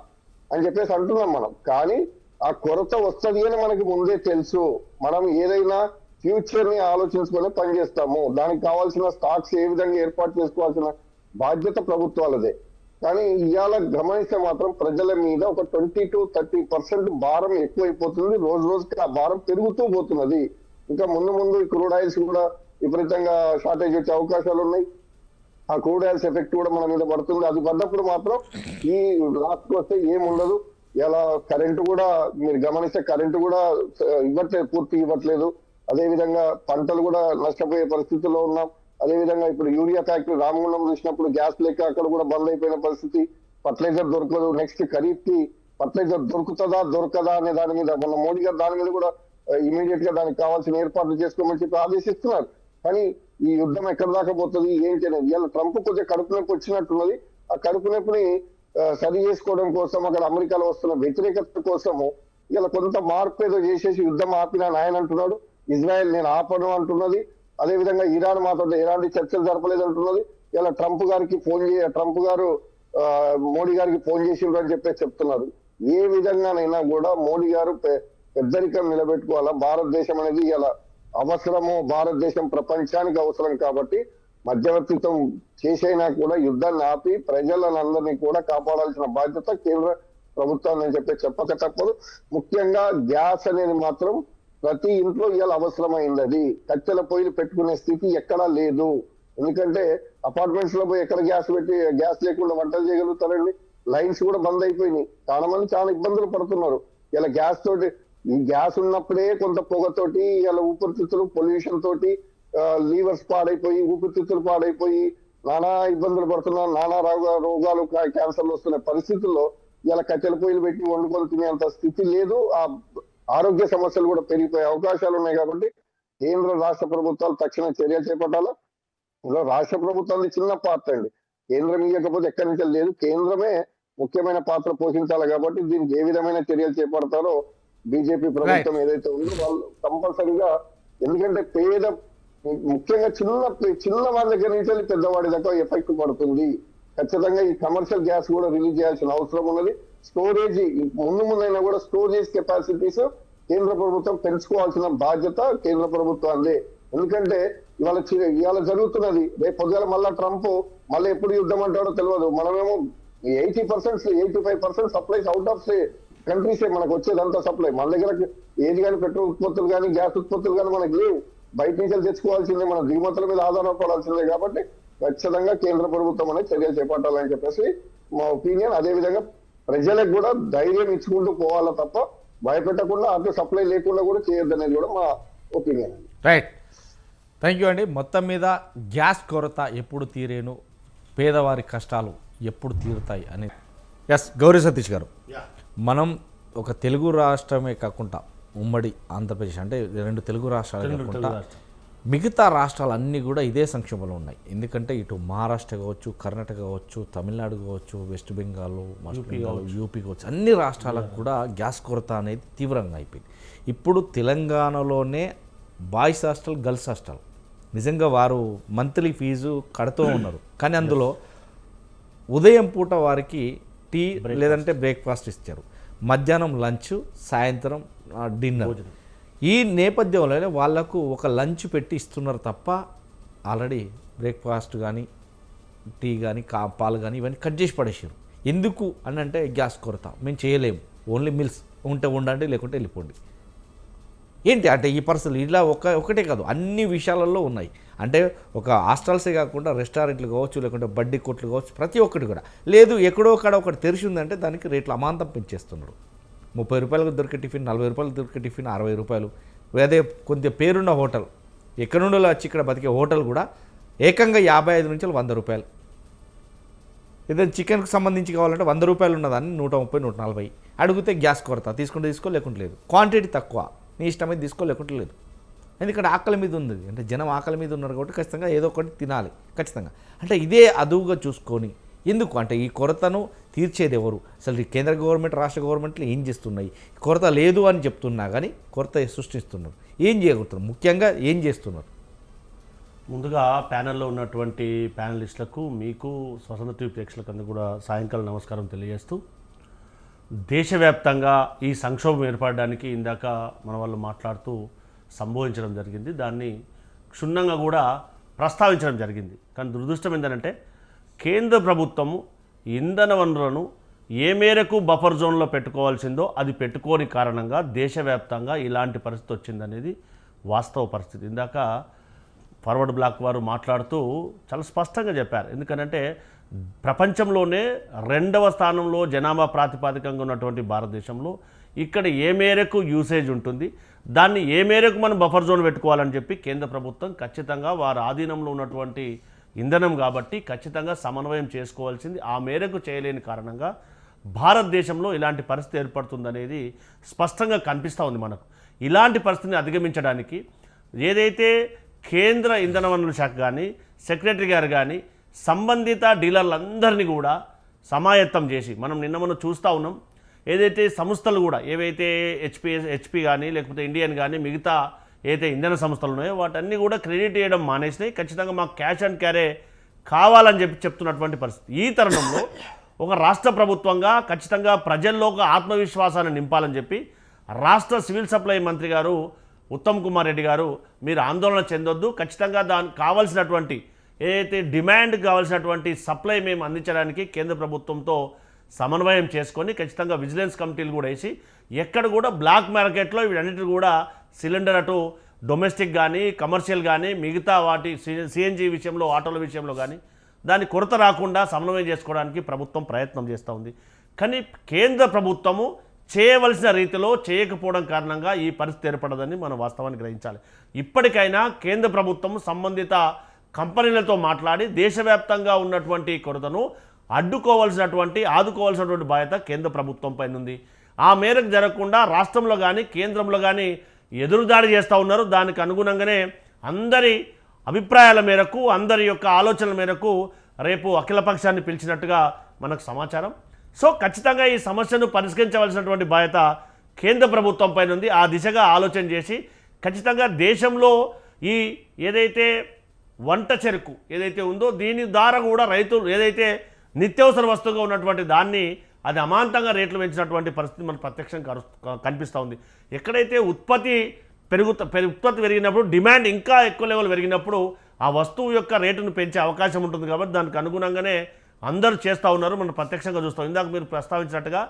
అని చెప్పేసి అంటున్నాం మనం. కానీ ఆ కొరత వస్తుంది అని మనకి ముందే తెలుసు. మనం ఏదైనా ఫ్యూచర్ ని ఆలోచించుకొని పనిచేస్తాము. దానికి కావాల్సిన స్టాక్స్ ఏ విధంగా ఏర్పాటు చేసుకోవాల్సిన బాధ్యత ప్రభుత్వాలదే. కానీ ఇవాళ గమనిస్తే మాత్రం ప్రజల మీద ఒక 20-30% భారం ఎక్కువైపోతుంది. రోజు రోజుకి ఆ భారం పెరుగుతూ పోతున్నది. ఇంకా ముందు ఈ క్రూడ్ ఆయిల్స్ కూడా విపరీతంగా షార్టేజ్ వచ్చే అవకాశాలు ఉన్నాయి. ఆ క్రూడ్ ఆయిల్స్ ఎఫెక్ట్ కూడా మన మీద పడుతుంది. అది పడ్డప్పుడు మాత్రం ఈ లాస్ట్ వస్తే ఏముండదు. ఇలా కరెంటు కూడా మీరు గమనిస్తే కరెంటు కూడా పూర్తి ఇవ్వట్లేదు. అదే విధంగా పంటలు కూడా నష్టపోయే పరిస్థితుల్లో ఉన్నాం. అదే విధంగా ఇప్పుడు యూరియా ఫ్యాక్టరీ రామగుండం చూసినప్పుడు గ్యాస్ లేక అక్కడ కూడా బంద్ అయిపోయిన పరిస్థితి. ఫర్టిలైజర్ దొరకదు. నెక్స్ట్ ఖరీఫ్ కి ఫర్టిలైజర్ దొరకదా అనే దాని మీద మన మోడీ గారు దాని మీద కూడా ఇమీడియట్ గా దానికి కావాల్సిన ఏర్పాట్లు చేసుకోమని చెప్పి ఆదేశిస్తున్నారు. కానీ ఈ యుద్ధం ఎక్కడ దాకా పోతుంది ఏంటి అనేది ఇలా ట్రంప్ కొంచెం కడుపు నొప్పి వచ్చినట్టున్నది. ఆ కడుపు నొప్పిని సరి చేసుకోవడం కోసం అక్కడ అమెరికాలో వస్తున్న వ్యతిరేకత కోసము ఇలా కొంత మార్పు ఏదో చేసేసి యుద్ధం ఆపినా ఆయన అంటున్నాడు. ఇజ్రాయెల్ నేను ఆపను అంటున్నది. అదే విధంగా ఇరాన్ మాతో ఎలాంటి చర్చలు జరపలేదు అంటున్నది. ఇలా ట్రంప్ గారు మోడీ గారికి ఫోన్ చేసిండ్రు అని చెప్పేసి చెప్తున్నారు. ఏ విధంగానైనా కూడా మోడీ గారు పెద్దరికం నిలబెట్టుకోవాలా. భారతదేశం అనేది ఇలా అవసరము, భారతదేశం ప్రపంచానికి అవసరం కాబట్టి మధ్యవర్తిత్వం చేసైనా కూడా యుద్ధాన్ని ఆపి ప్రజలందరినీ కూడా కాపాడాల్సిన బాధ్యత కేంద్ర ప్రభుత్వాన్ని అని చెప్పక తప్పదు. ముఖ్యంగా గ్యాస్ అనేది మాత్రం ప్రతి ఇంట్లో ఇవాళ అవసరమైంది. అది కట్టెల పొయ్యిలు పెట్టుకునే స్థితి ఎక్కడా లేదు. ఎందుకంటే అపార్ట్మెంట్స్ లో పోయి ఎక్కడ గ్యాస్ లేకుండా వంటలు చేయగలుగుతారండి. లైన్స్ కూడా బంద్ అయిపోయినాయి. చాలా మంది చాలా ఇబ్బందులు పడుతున్నారు. ఇలా గ్యాస్ తోటి, ఈ గ్యాస్ ఉన్నప్పుడే కొంత పొగతోటి ఇలా ఊపిరితిత్తులు పొల్యూషన్ తోటి లీవర్స్ పాడైపోయి ఊపిరితిత్తులు పాడైపోయి నానా ఇబ్బందులు పడుతున్నారు. నానా రోగాలు క్యాన్సర్లు వస్తున్న పరిస్థితుల్లో ఇలా కట్టెల పొయ్యిలు పెట్టి వండుకొని తినేంత స్థితి లేదు. ఆ ఆరోగ్య సమస్యలు కూడా పెరిగిపోయే అవకాశాలు ఉన్నాయి. కాబట్టి కేంద్ర రాష్ట్ర ప్రభుత్వాలు తక్షణ చర్యలు చేపట్టాలి. ఇందులో రాష్ట్ర ప్రభుత్వాన్ని చిన్న పాత్ర అండి. కేంద్రం ఇవ్వకపోతే ఎక్కడి నుంచి లేదు, కేంద్రమే ముఖ్యమైన పాత్ర పోషించాలి. కాబట్టి దీనికి ఏ విధమైన చర్యలు చేపడతారో బీజేపీ ప్రభుత్వం ఏదైతే ఉందో వాళ్ళు కంపల్సరీగా, ఎందుకంటే ముఖ్యంగా చిన్న వాళ్ళ దగ్గర నుంచి పెద్దవాడి దాకా ఎఫెక్ట్ పడుతుంది. ఖచ్చితంగా ఈ కమర్షియల్ గ్యాస్ కూడా రిలీజ్ చేయాల్సిన అవసరం ఉన్నది. స్టోరేజ్ ముందైనా కూడా స్టోరేజ్ కెపాసిటీస్ కేంద్ర ప్రభుత్వం పెంచుకోవాల్సిన బాధ్యత కేంద్ర ప్రభుత్వాన్ని. ఎందుకంటే ఇవాళ జరుగుతున్నది, రేపు పొద్దున మళ్ళా ట్రంప్ మళ్ళీ ఎప్పుడు యుద్ధం అంటాడో తెలియదు. మనమేమో 80%-85% సప్లైస్ అవుట్ ఆఫ్ కంట్రీసే మనకు వచ్చేదంతా సప్లై. మన దగ్గర ఏది కానీ పెట్రోల్ ఉత్పత్తులు కానీ గ్యాస్ ఉత్పత్తులు కానీ మనకు లేవు. బయట నుంచి తెచ్చుకోవాల్సిందే, మన దిగుమతుల మీద ఆధారపడాల్సిందే. కాబట్టి ఖచ్చితంగా కేంద్ర ప్రభుత్వం అనేది చర్యలు చేపట్టాలని చెప్పేసి మా ఒపీనియన్. అదే విధంగా ప్రజలకు కూడా ధైర్యం ఇచ్చుకుంటూ పోవాలా తప్ప భయపెట్టకుండా, అటు సప్లై లేకుండా కూడా చేయొద్దనేది కూడా మా ఒపీనియన్. రైట్, థ్యాంక్ యూ అండి. మొత్తం మీద గ్యాస్ కొరత ఎప్పుడు తీరేను, పేదవారి కష్టాలు ఎప్పుడు తీరుతాయి అని. ఎస్, గౌరీ సతీష్ గారు, మనం ఒక తెలుగు రాష్ట్రమే కాకుండా ఉమ్మడి ఆంధ్రప్రదేశ్ అంటే 2 తెలుగు రాష్ట్రాలు తెలుగు కాకుండా రాష్ట్రాలు. మిగతా రాష్ట్రాలన్నీ కూడా ఇదే సంక్షోభంలో ఉన్నాయి. ఎందుకంటే ఇటు మహారాష్ట్ర కావచ్చు, కర్ణాటక కావచ్చు, తమిళనాడు కావచ్చు, వెస్ట్ బెంగాల్, యూపీ కావచ్చు, అన్ని రాష్ట్రాలకు కూడా గ్యాస్ కొరత అనేది తీవ్రంగా అయిపోయింది. ఇప్పుడు తెలంగాణలోనే బాయ్స్ హాస్టల్, గర్ల్స్ హాస్టల్ నిజంగా వారు మంత్లీ ఫీజు కడుతూ ఉన్నారు. కానీ అందులో ఉదయం పూట వారికి టీ లేదంటే బ్రేక్ఫాస్ట్ ఇచ్చారు, మధ్యాహ్నం లంచ్, సాయంత్రం డిన్నర్. ఈ నేపథ్యంలోనే వాళ్లకు ఒక లంచ్ పెట్టి ఇస్తున్నారు తప్ప ఆల్రెడీ బ్రేక్ఫాస్ట్ కానీ టీ కానీ పాలు కానీ ఇవన్నీ కట్ చేసి పడేసారు. ఎందుకు అని అంటే గ్యాస్ కొరత, మేము చేయలేము, ఓన్లీ మిల్స్ ఉంటే ఉండండి లేకుంటే వెళ్ళిపోండి. ఏంటి అంటే ఈ పరిస్థితులు ఇలా ఒకటే కాదు, అన్ని విషయాలలో ఉన్నాయి. అంటే ఒక హాస్టల్సే కాకుండా రెస్టారెంట్లు కావచ్చు, లేకుంటే బడ్డీ కొట్లు కావచ్చు, ప్రతి ఒక్కటి కూడా లేదు. ఎక్కడో అక్కడ ఒకటి తెరిచి ఉందంటే దానికి రేట్లు అమాంతం పెంచేస్తున్నారు. 30 రూపాయలకు దొరికే టిఫిన్, 40 రూపాయలకు దొరికే టిఫిన్ 60 రూపాయలు. అదే కొంచెం పేరున్న హోటల్, ఎక్కడ నుండో వచ్చి ఇక్కడ బతికే హోటల్ కూడా ఏకంగా 55 నుంచి 100 రూపాయలు. ఏదైనా చికెన్కి సంబంధించి కావాలంటే 100 రూపాయలు ఉన్నదాన్ని 130, 140. అడిగితే గ్యాస్ కొరత, తీసుకుంటే తీసుకో లేకుంటే లేదు. క్వాంటిటీ తక్కువ, నీ ఇష్టమైతే తీసుకో లేకుంటే లేదు. ఎందుకంటే ఆకలి మీద ఉంది, అంటే జనం ఆకలి మీద ఉన్నారు కాబట్టి ఖచ్చితంగా ఏదో ఒకటి తినాలి ఖచ్చితంగా. అంటే ఇదే అదువుగా చూసుకొని ఎందుకు అంటే ఈ కొరతను తీర్చేది ఎవరు? అసలు ఈ కేంద్ర గవర్నమెంట్, రాష్ట్ర గవర్నమెంట్లు ఏం చేస్తున్నాయి? కొరత లేదు అని చెప్తున్నా కానీ కొరత సృష్టిస్తున్నారు. ఏం చేయగలుగుతున్నారు? ముఖ్యంగా ఏం చేస్తున్నారు? ముందుగా ప్యానెల్లో ఉన్నటువంటి ప్యానలిస్టులకు, మీకు, స్వతంత్ర టీవీ ప్రేక్షకులందరూ కూడా సాయంకాలం నమస్కారం తెలియజేస్తూ, దేశవ్యాప్తంగా ఈ సంక్షోభం ఏర్పడడానికి ఇందాక మన వాళ్ళు మాట్లాడుతూ సంబోధించడం జరిగింది. దాన్ని క్షుణ్ణంగా కూడా ప్రస్తావించడం జరిగింది. కానీ దురదృష్టం ఏంటంటే కేంద్ర ప్రభుత్వము ఇంధన వనరులను ఏ మేరకు బఫర్ జోన్లో పెట్టుకోవాల్సిందో అది పెట్టుకోని కారణంగా దేశవ్యాప్తంగా ఇలాంటి పరిస్థితి వచ్చిందనేది వాస్తవ పరిస్థితి. ఇందాక ఫార్వర్డ్ బ్లాక్ వారు మాట్లాడుతూ చాలా స్పష్టంగా చెప్పారు. ఎందుకంటే ప్రపంచంలోనే 2వ స్థానంలో జనాభా ప్రాతిపదికంగా ఉన్నటువంటి భారతదేశంలో ఇక్కడ ఏ మేరకు యూసేజ్ ఉంటుంది, దాన్ని ఏ మేరకు మనం బఫర్ జోన్ పెట్టుకోవాలని చెప్పి కేంద్ర ప్రభుత్వం ఖచ్చితంగా వారి ఆధీనంలో ఉన్నటువంటి ఇంధనం కాబట్టి ఖచ్చితంగా సమన్వయం చేసుకోవాల్సింది. ఆ మేరకు చేయలేని కారణంగా భారతదేశంలో ఇలాంటి పరిస్థితి ఏర్పడుతుందనేది స్పష్టంగా కనిపిస్తూ ఉంది మనకు. ఇలాంటి పరిస్థితిని అధిగమించడానికి ఏదైతే కేంద్ర ఇంధన వనరుల శాఖ కానీ, సెక్రటరీ గారు కానీ సంబంధిత డీలర్లందరినీ కూడా సమాయత్తం చేసి మనం చూస్తూ ఉన్నాం. ఏదైతే సంస్థలు కూడా ఏవైతే హెచ్పి కానీ లేకపోతే ఇండియన్ కానీ మిగతా ఏదైతే ఇంధన సంస్థలు ఉన్నాయో వాటన్నీ కూడా క్రెడిట్ చేయడం మానేసినాయి. ఖచ్చితంగా మాకు క్యాష్ అండ్ క్యారే కావాలని చెప్తున్నటువంటి పరిస్థితి. ఈ తరుణంలో ఒక రాష్ట్ర ప్రభుత్వంగా ఖచ్చితంగా ప్రజల్లో ఒక ఆత్మవిశ్వాసాన్ని నింపాలని చెప్పి రాష్ట్ర సివిల్ సప్లై మంత్రి గారు ఉత్తమ్ కుమార్ రెడ్డి గారు, మీరు ఆందోళన చెందొద్దు, ఖచ్చితంగా దానికి కావాల్సినటువంటి ఏదైతే డిమాండ్ కావాల్సినటువంటి సప్లై మేము అందించడానికి కేంద్ర ప్రభుత్వంతో సమన్వయం చేసుకొని ఖచ్చితంగా విజిలెన్స్ కమిటీలు కూడా వేసి ఎక్కడ కూడా బ్లాక్ మార్కెట్లో వీటన్నిటి కూడా సిలిండర్ అటు డొమెస్టిక్ కానీ కమర్షియల్ కానీ మిగతా వాటి సిఎన్జి విషయంలో, ఆటోల విషయంలో కానీ దాని కొరత రాకుండా సమన్వయం చేసుకోవడానికి ప్రభుత్వం ప్రయత్నం చేస్తూ ఉంది. కానీ కేంద్ర ప్రభుత్వము చేయవలసిన రీతిలో చేయకపోవడం కారణంగా ఈ పరిస్థితి ఏర్పడదని మనం వాస్తవాన్ని గ్రహించాలి. ఇప్పటికైనా కేంద్ర ప్రభుత్వం సంబంధిత కంపెనీలతో మాట్లాడి దేశవ్యాప్తంగా ఉన్నటువంటి కొరతను ఆదుకోవాల్సినటువంటి బాధ్యత కేంద్ర ప్రభుత్వం పైన ఉంది. ఆ మేరకు జరగకుండా రాష్ట్రంలో కానీ కేంద్రంలో కానీ ఎదురుదాడి చేస్తూ ఉన్నారు. దానికి అనుగుణంగానే అందరి అభిప్రాయాల మేరకు, అందరి యొక్క ఆలోచనల మేరకు రేపు అఖిలపక్షాన్ని పిలిచినట్టుగా మనకు సమాచారం. సో ఖచ్చితంగా ఈ సమస్యను పరిష్కరించవలసినటువంటి బాధ్యత కేంద్ర ప్రభుత్వం పైన ఉంది. ఆ దిశగా ఆలోచన చేసి ఖచ్చితంగా దేశంలో ఈ ఏదైతే వంట చెరుకు ఏదైతే ఉందో దీని ద్వారా కూడా రైతులు ఏదైతే నిత్యావసర వస్తువుగా ఉన్నటువంటి దాన్ని అది అమాంతంగా రేట్లు పెంచినటువంటి పరిస్థితి మనకు ప్రత్యక్షంగా కనిపిస్తూ ఉంది. ఎక్కడైతే ఉత్పత్తి పెరిగినప్పుడు డిమాండ్ ఇంకా ఎక్కువ లెవెల్ పెరిగినప్పుడు ఆ వస్తువు యొక్క రేటును పెంచే అవకాశం ఉంటుంది. కాబట్టి దానికి అనుగుణంగానే అందరూ చేస్తూ ఉన్నారు, మనం ప్రత్యక్షంగా చూస్తాం. ఇందాక మీరు ప్రస్తావించినట్టుగా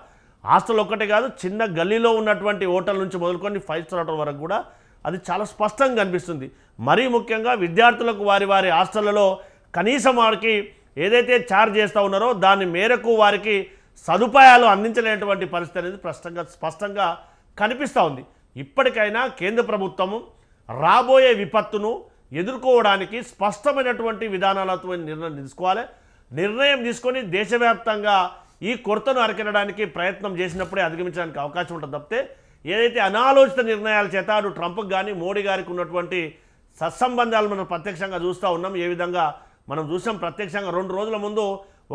హాస్టల్ ఒక్కటే కాదు, చిన్న గల్లీలో ఉన్నటువంటి హోటల్ నుంచి మొదలుకొని 5 స్టార్ హోటల్ వరకు కూడా అది చాలా స్పష్టంగా కనిపిస్తుంది. మరీ ముఖ్యంగా విద్యార్థులకు వారి హాస్టళ్లలో కనీసం వారికి ఏదైతే ఛార్జ్ చేస్తూ ఉన్నారో దాని మేరకు వారికి సదుపాయాలు అందించలేనటువంటి పరిస్థితి అనేది స్పష్టంగా కనిపిస్తూ ఉంది. ఇప్పటికైనా కేంద్ర ప్రభుత్వము రాబోయే విపత్తును ఎదుర్కోవడానికి స్పష్టమైనటువంటి విధానాలతో నిర్ణయం తీసుకొని దేశవ్యాప్తంగా ఈ కొరతను అరికట్టడానికి ప్రయత్నం చేసినప్పుడే అధిగమించడానికి అవకాశం ఉంటుంది తప్పితే ఏదైతే అనాలోచిత నిర్ణయాల చేత అటు ట్రంప్కి కానీ మోడీ గారికి ఉన్నటువంటి సత్సంబంధాలు మనం ప్రత్యక్షంగా చూస్తూ ఉన్నాం. ఏ విధంగా మనం చూసాం ప్రత్యక్షంగా 2 రోజుల ముందు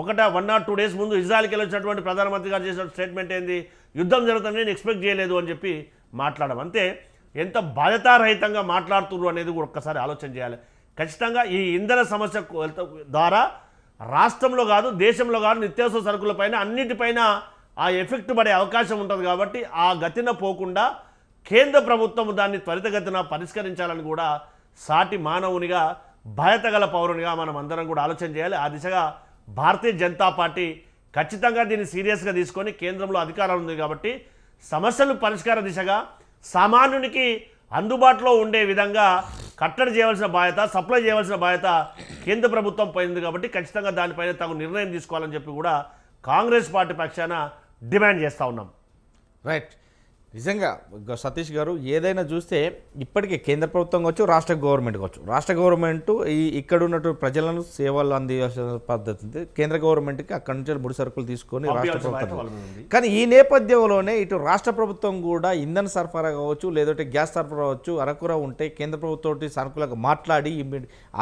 1 or 2 days ముందు ఇజ్రాయెల్కి వెళ్ళొచ్చినటువంటి ప్రధానమంత్రి గారు చేసిన స్టేట్మెంట్ ఏంది, యుద్ధం జరుగుతుంది నేను ఎక్స్పెక్ట్ చేయలేదు అని చెప్పి మాట్లాడడం. అంతే ఎంత బాధ్యతారహితంగా మాట్లాడుతున్నారు అనేది కూడా ఒక్కసారి ఆలోచన చేయాలి. ఖచ్చితంగా ఈ ఇంధన సమస్య ద్వారా రాష్ట్రంలో కాదు దేశంలో కాదు నిత్యావసర సరుకులపైన అన్నిటిపైన ఆ ఎఫెక్ట్ పడే అవకాశం ఉంటుంది. కాబట్టి ఆ గతిన పోకుండా కేంద్ర ప్రభుత్వం దాన్ని త్వరితగతిన పరిష్కరించాలని కూడా సాటి మానవునిగా బాధ్యతగల పౌరునిగా మనం అందరం కూడా ఆలోచన చేయాలి. ఆ దిశగా భారతీయ జనతా పార్టీ ఖచ్చితంగా దీన్ని సీరియస్గా తీసుకొని కేంద్రంలో అధికారం ఉంది కాబట్టి సమస్యలు పరిష్కార దిశగా సామాన్యునికి అందుబాటులో ఉండే విధంగా కట్టడి చేయవలసిన బాధ్యత, సప్లై చేయవలసిన బాధ్యత కేంద్ర ప్రభుత్వం పోయింది. కాబట్టి ఖచ్చితంగా దానిపైన తగు నిర్ణయం తీసుకోవాలని చెప్పి కూడా కాంగ్రెస్ పార్టీ పక్షాన డిమాండ్ చేస్తూ ఉన్నాం. రైట్. నిజంగా సతీష్ గారు ఏదైనా చూస్తే ఇప్పటికే కేంద్ర ప్రభుత్వం కావచ్చు, రాష్ట్ర గవర్నమెంట్ కావచ్చు, రాష్ట్ర గవర్నమెంట్ ఇక్కడ ఉన్నటువంటి ప్రజలను సేవలు అందించాల్సిన పద్ధతి ఉంది. కేంద్ర గవర్నమెంట్కి అక్కడి నుంచి ముడి సరుకులు తీసుకొని రాష్ట్ర ప్రభుత్వం. కానీ ఈ నేపథ్యంలోనే ఇటు రాష్ట్ర ప్రభుత్వం కూడా ఇంధన సరఫరా కావచ్చు, లేదంటే గ్యాస్ సరఫరా కావచ్చు అరకుర ఉంటే కేంద్ర ప్రభుత్వం సరుకులకు మాట్లాడి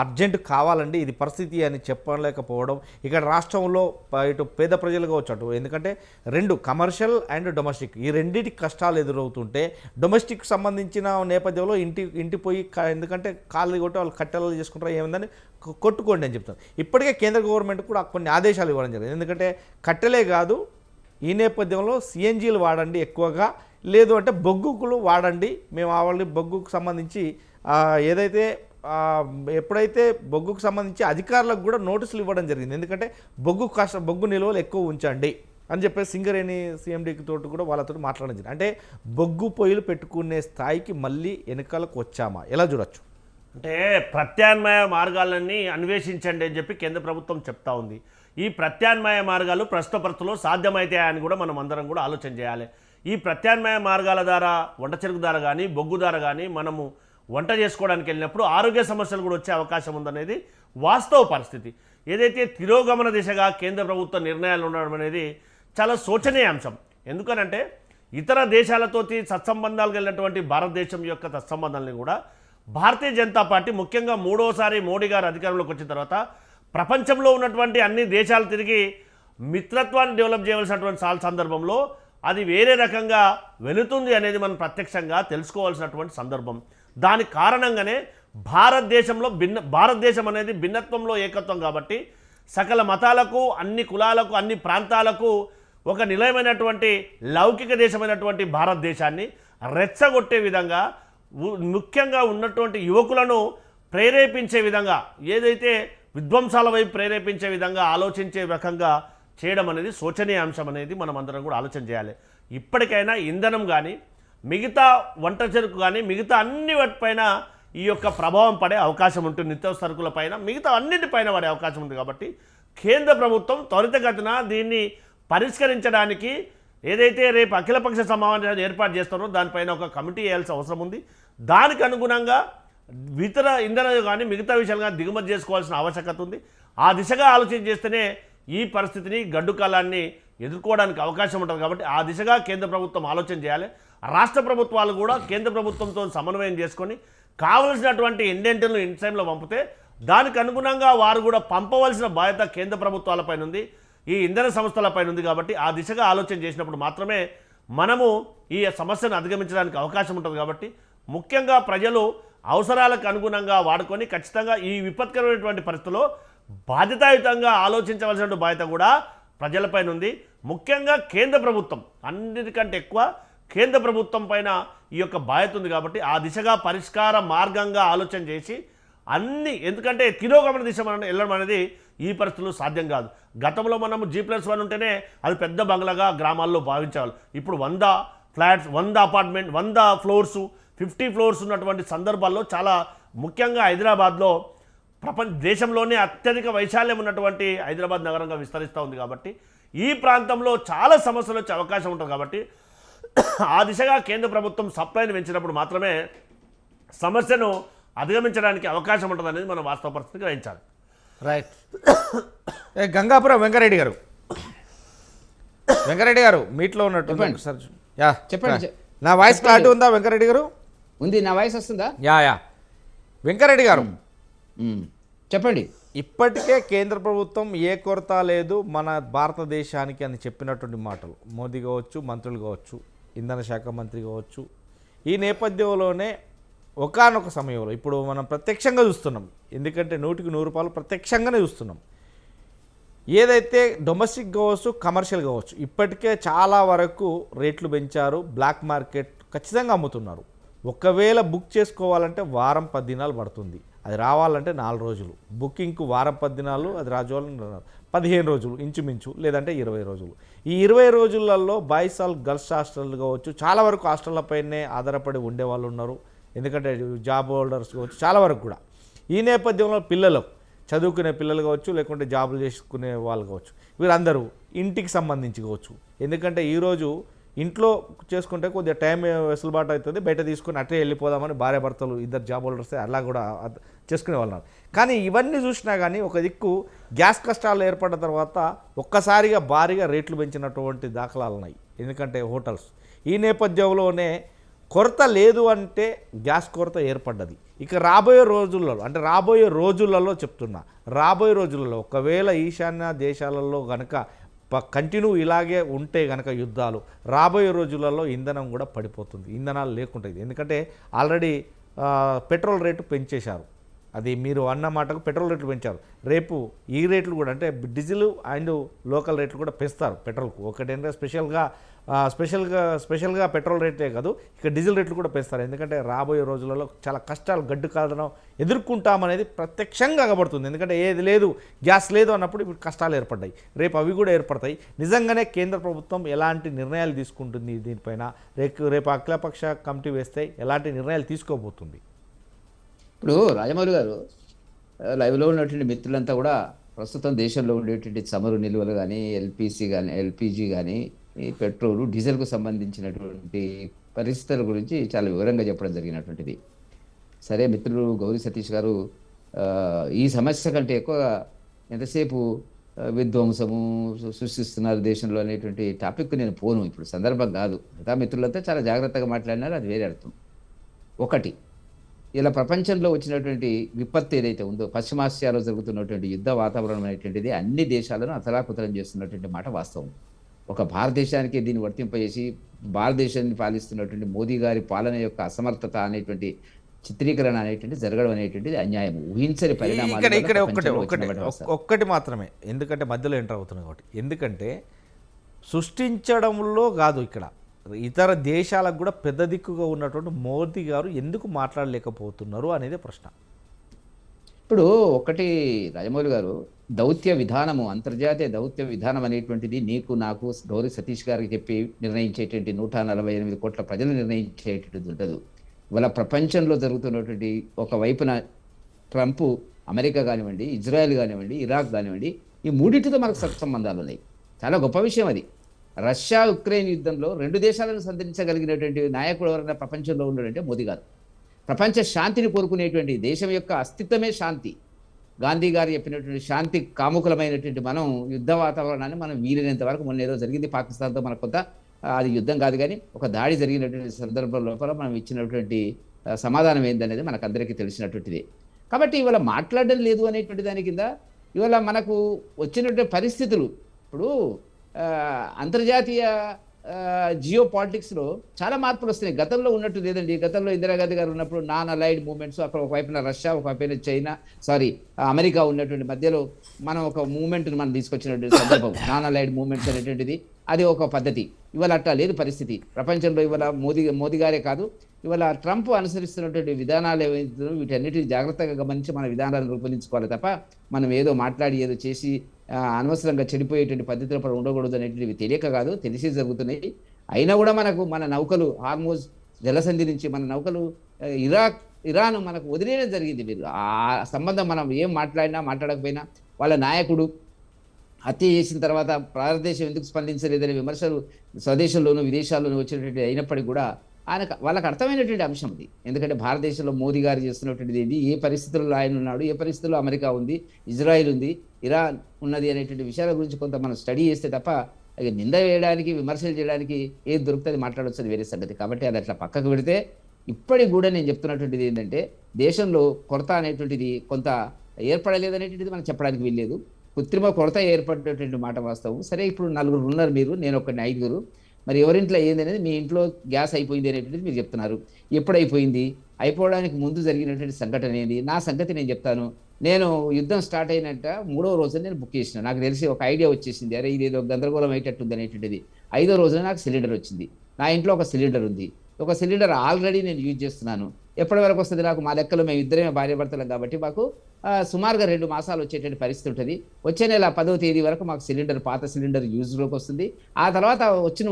అర్జెంట్ కావాలండి ఇది పరిస్థితి అని చెప్పలేకపోవడం. ఇక్కడ రాష్ట్రంలో ఇటు పేద ప్రజలు కావచ్చు అటు, ఎందుకంటే 2 కమర్షియల్ అండ్ డొమెస్టిక్ ఈ రెండింటి కష్టాలు ఎదురవుతుంటే డొమెస్టిక్ సంబంధించిన నేపథ్యంలో ఇంటి పోయి ఎందుకంటే కాళ్ళు కొట్టి వాళ్ళు కట్టెలు చేసుకుంటారు ఏముందని కొట్టుకోండి అని చెప్తారు. ఇప్పటికే కేంద్ర గవర్నమెంట్ కూడా కొన్ని ఆదేశాలు ఇవ్వడం జరిగింది. ఎందుకంటే కట్టెలే కాదు ఈ నేపథ్యంలో సిఎన్జీలు వాడండి ఎక్కువగా, లేదు అంటే బొగ్గుకులు వాడండి. మేము వాళ్ళని బొగ్గుకు సంబంధించి ఏదైతే ఎప్పుడైతే బొగ్గుకు సంబంధించి అధికారులకు కూడా నోటీసులు ఇవ్వడం జరిగింది. ఎందుకంటే బొగ్గు నిల్వలు ఎక్కువ ఉంచండి అని చెప్పేసి సింగరేణి సీఎండీకి తోటి కూడా వాళ్ళతో మాట్లాడడం జరిగింది. అంటే బొగ్గు పొయ్యిలు పెట్టుకునే స్థాయికి మళ్ళీ వెనకాలకు వచ్చామా, ఎలా చూడొచ్చు? అంటే ప్రత్యామ్నాయ మార్గాలన్నీ అన్వేషించండి అని చెప్పి కేంద్ర ప్రభుత్వం చెప్తా ఉంది. ఈ ప్రత్యామ్నాయ మార్గాలు ప్రస్తుత పరిస్థితుల్లో సాధ్యమవుతాయని కూడా మనం అందరం కూడా ఆలోచన చేయాలి. ఈ ప్రత్యామ్నాయ మార్గాల ద్వారా వంట చెరుకు ద్వారా కానీ బొగ్గు ద్వారా కానీ మనము వంట చేసుకోవడానికి వెళ్ళినప్పుడు ఆరోగ్య సమస్యలు కూడా వచ్చే అవకాశం ఉందనేది వాస్తవ పరిస్థితి. ఏదైతే తిరోగమన దిశగా కేంద్ర ప్రభుత్వ నిర్ణయాలు ఉండడం అనేది చాలా శోచనీయాంశం. ఎందుకనంటే ఇతర దేశాలతో సత్సంబంధాలు కలిగినటువంటి భారతదేశం యొక్క సత్సంబంధాలని కూడా భారతీయ జనతా పార్టీ ముఖ్యంగా 3వసారి మోడీ గారు అధికారంలోకి వచ్చిన తర్వాత ప్రపంచంలో ఉన్నటువంటి అన్ని దేశాలు తిరిగి మిత్రత్వాన్ని డెవలప్ చేయవలసినటువంటి సందర్భంలో అది వేరే రకంగా వెళుతుంది అనేది మనం ప్రత్యక్షంగా తెలుసుకోవాల్సినటువంటి సందర్భం. దాని కారణంగానే భారతదేశం అనేది భిన్నత్వంలో ఏకత్వం కాబట్టి సకల మతాలకు అన్ని కులాలకు అన్ని ప్రాంతాలకు ఒక నిలయమైనటువంటి లౌకిక దేశమైనటువంటి భారతదేశాన్ని రెచ్చగొట్టే విధంగా ముఖ్యంగా ఉన్నటువంటి యువకులను ప్రేరేపించే విధంగా ఏదైతే విధ్వంసాల వైపు ప్రేరేపించే విధంగా ఆలోచించే రకంగా చేయడం అనేది శోచనీయ అంశం అనేది మనం అందరం కూడా ఆలోచన చేయాలి. ఇప్పటికైనా ఇంధనం కానీ మిగతా వంట చెరుకు కానీ మిగతా అన్ని వాటిపైన ఈ యొక్క ప్రభావం పడే అవకాశం ఉంటుంది. నిత్యావసర సరుకులపైన మిగతా అన్నింటిపైన పడే అవకాశం ఉంది. కాబట్టి కేంద్ర ప్రభుత్వం త్వరితగతిన దీన్ని పరిష్కరించడానికి ఏదైతే రేపు అఖిలపక్ష సమావేశాన్ని ఏర్పాటు చేస్తారో దానిపైన ఒక కమిటీ వేయాల్సిన అవసరం ఉంది. దానికి అనుగుణంగా ఇతర ఇంధనాలు కానీ మిగతా విషయాలు కానీ దిగుమతి చేసుకోవాల్సిన ఆవశ్యకత ఉంది. ఆ దిశగా ఆలోచన చేస్తేనే ఈ పరిస్థితిని గడ్డు కాలాన్ని ఎదుర్కోవడానికి అవకాశం ఉంటుంది. కాబట్టి ఆ దిశగా కేంద్ర ప్రభుత్వం ఆలోచన చేయాలి. రాష్ట్ర ప్రభుత్వాలు కూడా కేంద్ర ప్రభుత్వంతో సమన్వయం చేసుకొని కావలసినటువంటి ఇండెంట్లను ఇన్సైమ్లో పంపితే దానికి అనుగుణంగా వారు కూడా పంపవలసిన బాధ్యత కేంద్ర ప్రభుత్వాలపైన ఉంది, ఈ ఇంధన సంస్థలపైన ఉంది. కాబట్టి ఆ దిశగా ఆలోచన చేసినప్పుడు మాత్రమే మనము ఈ సమస్యను అధిగమించడానికి అవకాశం ఉంటుంది. కాబట్టి ముఖ్యంగా ప్రజలు అవసరాలకు అనుగుణంగా వాడుకొని ఖచ్చితంగా ఈ విపత్కరమైనటువంటి పరిస్థితుల్లో బాధ్యతాయుతంగా ఆలోచించవలసిన బాధ్యత కూడా ప్రజలపైన ఉంది. ముఖ్యంగా కేంద్ర ప్రభుత్వం అన్నిటికంటే ఎక్కువ కేంద్ర ప్రభుత్వం పైన ఈ యొక్క బాధ్యత ఉంది. కాబట్టి ఆ దిశగా పరిష్కార మార్గంగా ఆలోచన చేసి ఎందుకంటే తిరోగమన దిశ మనం వెళ్ళడం అనేది ఈ పరిస్థితుల్లో సాధ్యం కాదు. గతంలో మనము G+1 ఉంటేనే అది పెద్ద బంగ్లాగా గ్రామాల్లో భావించేవాళ్ళు. ఇప్పుడు 100 ఫ్లాట్స్ 100 అపార్ట్మెంట్ 100 ఫ్లోర్స్ 50 ఫ్లోర్స్ ఉన్నటువంటి సందర్భాల్లో చాలా ముఖ్యంగా హైదరాబాద్లో దేశంలోనే అత్యధిక వైశాల్యం ఉన్నటువంటి హైదరాబాద్ నగరంగా విస్తరిస్తూ ఉంది. కాబట్టి ఈ ప్రాంతంలో చాలా సమస్యలు వచ్చే అవకాశం ఉంటుంది. కాబట్టి ఆ దిశగా కేంద్ర ప్రభుత్వం సప్లైని పెంచినప్పుడు మాత్రమే సమస్యను అధిగమించడానికి అవకాశం ఉంటుంది అనేది మనం వాస్తవ పరిస్థితి గ్రహించాలి. రైట్. గంగాపురం వెంకరెడ్డి గారు మీట్లో ఉన్నట్టు చెప్పండి. నా వాయిస్ క్లారిటీ ఉందా వెంకరెడ్డి గారు? ఉంది. నా వాయిస్ వస్తుందా? యా వెంకరెడ్డి గారు చెప్పండి. ఇప్పటికే కేంద్ర ప్రభుత్వం ఏ కొరత లేదు మన భారతదేశానికి అని చెప్పినటువంటి మాటలు మోదీ కావచ్చు, మంత్రులు కావచ్చు, ఇంధన శాఖ మంత్రి కావచ్చు. ఈ నేపథ్యంలోనే ఒకానొక సమయంలో ఇప్పుడు మనం ప్రత్యక్షంగా చూస్తున్నాం, ఎందుకంటే 100కి 100 ప్రత్యక్షంగానే చూస్తున్నాం. ఏదైతే డొమెస్టిక్ కావచ్చు, కమర్షియల్ కావచ్చు, ఇప్పటికే చాలా వరకు రేట్లు పెంచారు. బ్లాక్ మార్కెట్ ఖచ్చితంగా అమ్ముతున్నారు. ఒకవేళ బుక్ చేసుకోవాలంటే వారం 10 దినాలు పడుతుంది, అది రావాలంటే 4 రోజులు. బుకింగ్కు వారం 10 దినాలు, అది రాజువాలని 15 రోజులు ఇంచుమించు, లేదంటే 20 రోజులు. ఈ 20 రోజులలో బాయ్స్ హాల్, గర్ల్స్ హాస్టల్ కావచ్చు, చాలా వరకు హాస్టళ్లపైనే ఆధారపడి ఉండేవాళ్ళు ఉన్నారు. ఎందుకంటే జాబ్ హోల్డర్స్ కావచ్చు, చాలా వరకు కూడా. ఈ నేపథ్యంలో పిల్లలు, చదువుకునే పిల్లలు కావచ్చు, లేకుంటే జాబులు చేసుకునే వాళ్ళు కావచ్చు, వీరందరూ ఇంటికి సంబంధించి కావచ్చు. ఎందుకంటే ఈరోజు ఇంట్లో చేసుకుంటే కొద్దిగా టైం వెసులుబాటు అవుతుంది, బయట తీసుకొని అట్టే వెళ్ళిపోదామని భార్యాభర్తలు ఇద్దరు జాబ్ హోల్డర్స్ అలా కూడా చేసుకునే వాళ్ళు. కానీ ఇవన్నీ చూసినా కానీ ఒక దిక్కు గ్యాస్ కష్టాలు ఏర్పడిన తర్వాత ఒక్కసారిగా భారీగా రేట్లు పెంచినటువంటి దాఖలాలు ఉన్నాయి. ఎందుకంటే హోటల్స్ ఈ నేపథ్యంలోనే కొరత లేదు అంటే గ్యాస్ కొరత ఏర్పడ్డది. ఇక రాబోయే రోజులలో చెప్తున్నా, రాబోయే రోజులలో ఒకవేళ ఈశాన్య దేశాలలో కనుక కంటిన్యూ ఇలాగే ఉంటే కనుక యుద్ధాలు, రాబోయే రోజులలో ఇంధనం కూడా పడిపోతుంది, ఇంధనాలు లేకుంటుంది. ఎందుకంటే ఆల్రెడీ పెట్రోల్ రేటు పెంచేశారు. అది మీరు అన్న మాటకు పెట్రోల్ రేట్లు పెంచారు. రేపు ఈ రేట్లు కూడా అంటే డీజిల్ అండ్ లోకల్ రేట్లు కూడా పెంచుతారు పెట్రోల్కు. ఒకటేంటే స్పెషల్గా పెట్రోల్ రేటే కాదు, ఇక డీజిల్ రేట్లు కూడా పెంచుతారు. ఎందుకంటే రాబోయే రోజులలో చాలా కష్టాలు గడ్డు కాదనం ఎదుర్కొంటామనేది ప్రత్యక్షంగా కనబడుతుంది. ఎందుకంటే ఏది లేదు, గ్యాస్ లేదు అన్నప్పుడు ఇప్పుడు కష్టాలు ఏర్పడ్డాయి, రేపు అవి కూడా ఏర్పడతాయి. నిజంగానే కేంద్ర ప్రభుత్వం ఎలాంటి నిర్ణయాలు తీసుకుంటుంది దీనిపైన, రేపు అఖిలపక్ష కమిటీ వేస్తే ఎలాంటి నిర్ణయాలు తీసుకోబోతుంది? ఇప్పుడు రాజమౌళి గారు, లైవ్లో ఉన్నటువంటి మిత్రులంతా కూడా ప్రస్తుతం దేశంలో ఉండేటువంటి చమురు నిల్వలు కానీ, ఎల్పిజి కానీ, ఈ పెట్రోలు, డీజిల్కు సంబంధించినటువంటి పరిస్థితుల గురించి చాలా వివరంగా చెప్పడం జరిగినటువంటిది. సరే, మిత్రులు గౌరీ సతీష్ గారు ఈ సమస్య కంటే ఎక్కువ ఎంతసేపు విధ్వంసము సృష్టిస్తున్నారు దేశంలో అనేటువంటి టాపిక్ నేను పోను, ఇప్పుడు సందర్భం కాదు. మిగతా మిత్రులంతా చాలా జాగ్రత్తగా మాట్లాడినారు, అది వేరే అర్థం. ఒకటి, ఇలా ప్రపంచంలో వచ్చినటువంటి విపత్తు ఏదైతే ఉందో, పశ్చిమాసియాలో జరుగుతున్నటువంటి యుద్ధ వాతావరణం అనేటువంటిది అన్ని దేశాలను అతలాకుతలం చేస్తున్నటువంటి మాట వాస్తవం. ఒక భారతదేశానికి దీన్ని వర్తింపజేసి భారతదేశాన్ని పాలిస్తున్నటువంటి మోదీ గారి పాలన యొక్క అసమర్థత అనేటువంటి చిత్రీకరణ అనేటువంటి జరగడం అనేటువంటిది అన్యాయం, ఊహించని పరిణామాలు. ఒక్కటి మాత్రమే, ఎందుకంటే మధ్యలో ఎంటర్ అవుతున్నాయి కాబట్టి. ఎందుకంటే సృష్టించడంలో కాదు, ఇక్కడ ఇతర దేశాలకు కూడా పెద్ద దిక్కుగా ఉన్నటువంటి మోదీ గారు ఎందుకు మాట్లాడలేకపోతున్నారు అనేది ప్రశ్న. ఇప్పుడు ఒకటి రాజమౌళి గారు, దౌత్య విధానము, అంతర్జాతీయ దౌత్య విధానం అనేటువంటిది నీకు నాకు గౌరీ సతీష్ గారికి చెప్పి నిర్ణయించేటువంటి 148 కోట్ల ప్రజలు నిర్ణయించేటువంటిది ఉండదు. ఇవాళ ప్రపంచంలో జరుగుతున్నటువంటి ఒకవైపున ట్రంప్, అమెరికా కానివ్వండి, ఇజ్రాయెల్ కానివ్వండి, ఇరాక్ కానివ్వండి, ఈ మూడింటితో మనకు సంబంధాలు ఉన్నాయి. చాలా గొప్ప విషయం అది. రష్యా ఉక్రెయిన్ యుద్ధంలో 2 దేశాలను సంధించగలిగినటువంటి నాయకుడు ఎవరైనా ప్రపంచంలో ఉన్నాడంటే మోదీ గారు. ప్రపంచ శాంతిని కోరుకునేటువంటి, దేశం యొక్క అస్తిత్వమే శాంతి. గాంధీ గారు చెప్పినటువంటి శాంతి కాముకులమైనటువంటి మనం యుద్ధ వాతావరణాన్ని మనం వీలైనంత వరకు, మొన్న ఏదో జరిగింది పాకిస్తాన్తో, మనకు కొంత అది యుద్ధం కాదు కానీ ఒక దాడి జరిగినటువంటి సందర్భం లోపల మనం ఇచ్చినటువంటి సమాధానం ఏందనేది మనకు అందరికీ తెలిసినటువంటిది. కాబట్టి ఇవాళ మాట్లాడడం లేదు అనేటువంటి దాని కింద ఇవాళ మనకు వచ్చినటువంటి పరిస్థితులు, ఇప్పుడు అంతర్జాతీయ జియో పాలిటిక్స్లో చాలా మార్పులు వస్తున్నాయి. గతంలో ఉన్నట్టు లేదండి. గతంలో ఇందిరాగాంధీ గారు ఉన్నప్పుడు నాన్ అలైడ్ మూవ్మెంట్స్, అక్కడ ఒకవైపున రష్యా, ఒకవైపున అమెరికా ఉన్నటువంటి మధ్యలో మనం ఒక మూవ్మెంట్ని మనం తీసుకొచ్చినటువంటి సందర్భం, నాన్ అలైడ్ మూవ్మెంట్స్ అనేటువంటిది, అది ఒక పద్ధతి. ఇవాళ అట్లా లేదు పరిస్థితి ప్రపంచంలో. ఇవాళ మోదీ గారే కాదు, ఇవాళ ట్రంప్ అనుసరిస్తున్నటువంటి విధానాలు ఏవైతే వీటన్నిటిని జాగ్రత్తగా గమనించి మన విధానాలను రూపొందించుకోవాలి తప్ప మనం ఏదో మాట్లాడి ఏదో చేసి అనవసరంగా చెడిపోయేటువంటి పద్ధతిలో పడి ఉండకూడదు అనేటువంటివి తెలియక కాదు, తెలిసి జరుగుతున్నాయి. అయినా కూడా మన నౌకలు హార్మోజ్ జలసంధి నుంచి మన నౌకలు ఇరాన్ మనకు వదిలేయడం జరిగింది. మీరు ఆ సంబంధం మనం ఏం మాట్లాడినా మాట్లాడకపోయినా, వాళ్ళ నాయకుడు హత్య చేసిన తర్వాత భారతదేశం ఎందుకు స్పందించలేదనే విమర్శలు స్వదేశంలోనూ విదేశాల్లోనూ వచ్చినటువంటి అయినప్పటికీ కూడా వాళ్ళకి అర్థమైనటువంటి అంశం ఇది. ఎందుకంటే భారతదేశంలో మోదీ గారు చేస్తున్నటువంటిది ఏంటి, ఏ పరిస్థితుల్లో ఆయన ఉన్నాడు, ఏ పరిస్థితుల్లో అమెరికా ఉంది, ఇజ్రాయిల్ ఉంది, ఇరాన్ ఉన్నది అనేటువంటి విషయాల గురించి కొంత మనం స్టడీ చేస్తే తప్ప ఇక నింద వేయడానికి విమర్శలు చేయడానికి ఏది దొరుకుతుంది మాట్లాడవచ్చు, అది వేరే సంగతి. కాబట్టి అది అట్లా పక్కకు పెడితే ఇప్పటికి కూడా నేను చెప్తున్నటువంటిది ఏంటంటే దేశంలో కొరత అనేటువంటిది కొంత ఏర్పడలేదనేటువంటిది మనం చెప్పడానికి వీల్లేదు. కృత్రిమ కొరత ఏర్పడినటువంటి మాట వాస్తవం. సరే, ఇప్పుడు 4 ఉన్నారు మీరు, నేను ఒకరిని 5. మరి ఎవరింట్లో ఏంది అనేది, మీ ఇంట్లో గ్యాస్ అయిపోయింది అనేటువంటిది మీరు చెప్తున్నారు. ఎప్పుడైపోయింది, అయిపోవడానికి ముందు జరిగినటువంటి సంఘటన ఏంది, నా సంగతి నేను చెప్తాను. నేను యుద్ధం స్టార్ట్ అయినట్ట 3వ రోజున నేను బుక్ చేసిన, నాకు తెలిసి ఒక ఐడియా వచ్చేసింది, అరే ఇదేదో గందరగోళం అయ్యేటట్టుంది అనేటువంటిది. 5వ రోజున నాకు సిలిండర్ వచ్చింది. నా ఇంట్లో ఒక సిలిండర్ ఉంది, ఒక సిలిండర్ ఆల్రెడీ నేను యూజ్ చేస్తున్నాను. ఎప్పటి వరకు వస్తుంది నాకు, మా లెక్కలో మేము ఇద్దరమే భార్యాభర్తలం కాబట్టి మాకు సుమారుగా 2 మాసాలు వచ్చేటువంటి పరిస్థితి ఉంటుంది. వచ్చే నెల 10వ తేదీ వరకు మాకు సిలిండర్, పాత సిలిండర్ యూజ్లోకి వస్తుంది. ఆ తర్వాత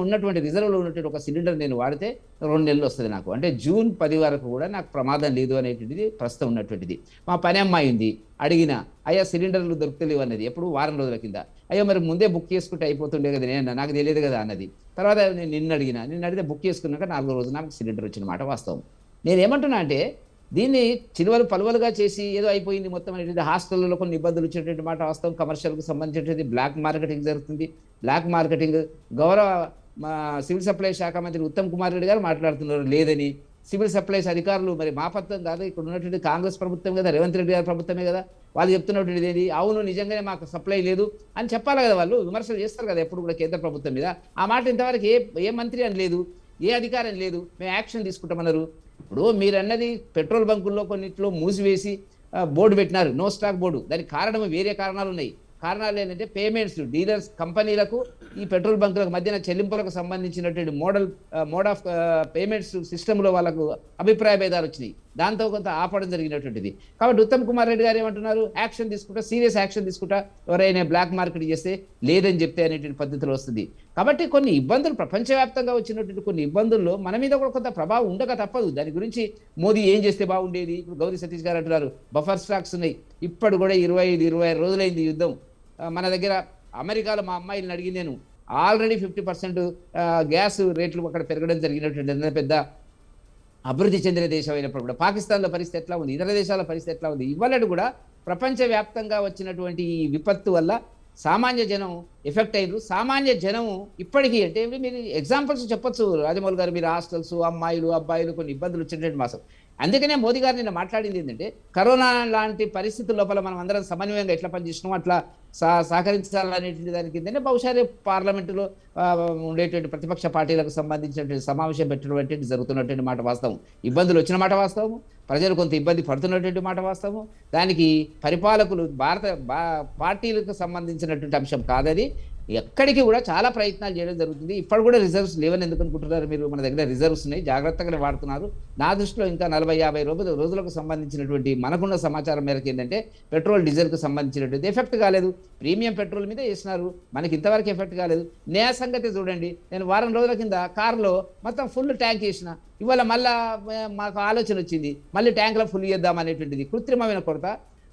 ఉన్నటువంటి రిజర్వ్లో ఉన్నటువంటి ఒక సిలిండర్ నేను వాడితే 2 నెలలు వస్తుంది నాకు. అంటే జూన్ 10 వరకు కూడా నాకు ప్రమాదం లేదు అనేటువంటిది ప్రస్తుతం ఉన్నటువంటిది. మా పని అమ్మాయి ఉంది, అడిగిన, అయ్యా సిలిండర్లు దొరుకుతలేవు అన్నది. ఎప్పుడు వారం రోజుల కింద. అయ్యో మరి ముందే బుక్ చేసుకుంటే అయిపోతుండే కదా, నేను నాకు తెలియదు కదా అన్నది. తర్వాత నేను నిన్ను అడిగితే బుక్ చేసుకున్నాక 4వ రోజు నాకు సిలిండర్ వచ్చిన మాట వాస్తవం. నేనేమంటున్నా అంటే దీన్ని చిలువలు పలువలుగా చేసి ఏదో అయిపోయింది మొత్తం అనేటువంటి, హాస్టల్లో కొన్ని ఇబ్బందులు వచ్చేటువంటి మాట వాస్తవం. కమర్షియల్కు సంబంధించినటువంటి బ్లాక్ మార్కెటింగ్ జరుగుతుంది. బ్లాక్ మార్కెటింగ్ గౌరవ సివిల్ సప్లై శాఖ మంత్రి ఉత్తమ్ కుమార్ రెడ్డి గారు మాట్లాడుతున్నారు లేదని. సివిల్ సప్లైస్ అధికారులు, మరి మా ప్రభుత్వం కాదు, ఇక్కడ ఉన్నటువంటి కాంగ్రెస్ ప్రభుత్వం కదా, రేవంత్ రెడ్డి గారి ప్రభుత్వమే కదా, వాళ్ళు చెప్తున్నటువంటిది ఏంటి, అవును నిజంగానే మాకు సప్లై లేదు అని చెప్పాలి కదా. వాళ్ళు విమర్శలు చేస్తారు కదా ఎప్పుడు కూడా కేంద్ర ప్రభుత్వం మీద. ఆ మాట ఇంతవరకు ఏ మంత్రి అని లేదు, ఏ అధికారం లేదు, మేము యాక్షన్ తీసుకుంటామన్నారు. ఇప్పుడు మీరు అన్నది పెట్రోల్ బంకుల్లో కొన్నిట్లో మూసివేసి బోర్డు పెట్టినారు, నో స్టాక్ బోర్డు. దానికి కారణం వేరే కారణాలు ఉన్నాయి. కారణాలు ఏంటంటే పేమెంట్స్, డీలర్స్ కంపెనీలకు ఈ పెట్రోల్ బంకులకు మధ్యన చెల్లింపులకు సంబంధించినటువంటి మోడ్ ఆఫ్ పేమెంట్స్ సిస్టంలో వాళ్ళకు అభిప్రాయ భేదాలు వచ్చినాయి. దాంతో కొంత ఆపడం జరిగినటువంటిది. కాబట్టి ఉత్తమ్ కుమార్ రెడ్డి గారు ఏమంటున్నారు, యాక్షన్ తీసుకుంటా, సీరియస్ యాక్షన్ తీసుకుంటా, ఎవరైనా బ్లాక్ మార్కెట్ చేస్తే లేదని చెప్తే అనేటువంటి పద్ధతిలో వస్తుంది. కాబట్టి కొన్ని ఇబ్బందులు, ప్రపంచవ్యాప్తంగా వచ్చినటువంటి కొన్ని ఇబ్బందుల్లో మన మీద కూడా కొంత ప్రభావం ఉండక తప్పదు. దాని గురించి మోదీ ఏం చేస్తే బాగుండేది. ఇప్పుడు గౌరీ సతీష్ గారు అంటున్నారు బఫర్ స్టాక్స్ ఉన్నాయి. ఇప్పుడు కూడా 25-26 రోజులైంది యుద్ధం. మన దగ్గర అమెరికాలో మా అమ్మాయిలను అడిగి నేను, ఆల్రెడీ 50% గ్యాస్ రేట్లు అక్కడ పెరగడం జరిగినటువంటి పెద్ద అభివృద్ధి చెందిన దేశం అయినప్పుడు కూడా పాకిస్తాన్లో పరిస్థితి ఎట్లా ఉంది, ఇతర దేశాల పరిస్థితి ఎట్లా ఉంది, ఇవాళ కూడా ప్రపంచవ్యాప్తంగా వచ్చినటువంటి ఈ విపత్తు వల్ల సామాన్య జనం ఎఫెక్ట్ అయ్యారు. సామాన్య జనం ఇప్పటికీ, అంటే మీరు ఎగ్జాంపుల్స్ చెప్పొచ్చు రాజమౌళి గారు, మీరు హాస్టల్స్, అమ్మాయిలు అబ్బాయిలు కొన్ని ఇబ్బందులు వచ్చినటువంటి మాసం. అందుకనే మోదీ గారు నిన్న మాట్లాడింది ఏంటంటే, కరోనా లాంటి పరిస్థితుల లోపల మనం అందరం సమన్వయంగా ఎట్లా పనిచేసినామో అట్లా సహకరించాలనేటువంటి దాని కిందనే బహుశా పార్లమెంటులో ఉండేటువంటి ప్రతిపక్ష పార్టీలకు సంబంధించినటువంటి సమావేశం పెట్టడం జరుగుతున్నటువంటి మాట వాస్తవం. ఇబ్బందులు వచ్చిన మాట వాస్తవము, ప్రజలు కొంత ఇబ్బంది పడుతున్నటువంటి మాట వాస్తవము. దానికి పరిపాలకులు పార్టీలకు సంబంధించినటువంటి అంశం కాదని ఎక్కడికి కూడా చాలా ప్రయత్నాలు చేయడం జరుగుతుంది. ఇప్పుడు కూడా రిజర్వ్స్ లేవని ఎందుకు అనుకుంటున్నారు మీరు? మన దగ్గర రిజర్వ్స్ ఉన్నాయి, జాగ్రత్తగానే వాడుతున్నారు. నా దృష్టిలో ఇంకా 40-50 రోజులకు సంబంధించినటువంటి మనకున్న సమాచారం మేరకు ఏంటంటే, పెట్రోల్ డీజిల్కు సంబంధించినటువంటి ఎఫెక్ట్ కాలేదు. ప్రీమియం పెట్రోల్ మీద వేసినారు, మనకి ఇంతవరకు ఎఫెక్ట్ కాలేదు. నే సంగతి చూడండి, నేను వారం రోజుల కింద కారులో మొత్తం ఫుల్ ట్యాంక్ వేసిన. ఇవాళ మళ్ళా మాకు ఆలోచన వచ్చింది, మళ్ళీ ట్యాంక్లో ఫుల్ చేద్దాం అనేటువంటిది. కృత్రిమమైన కొరత,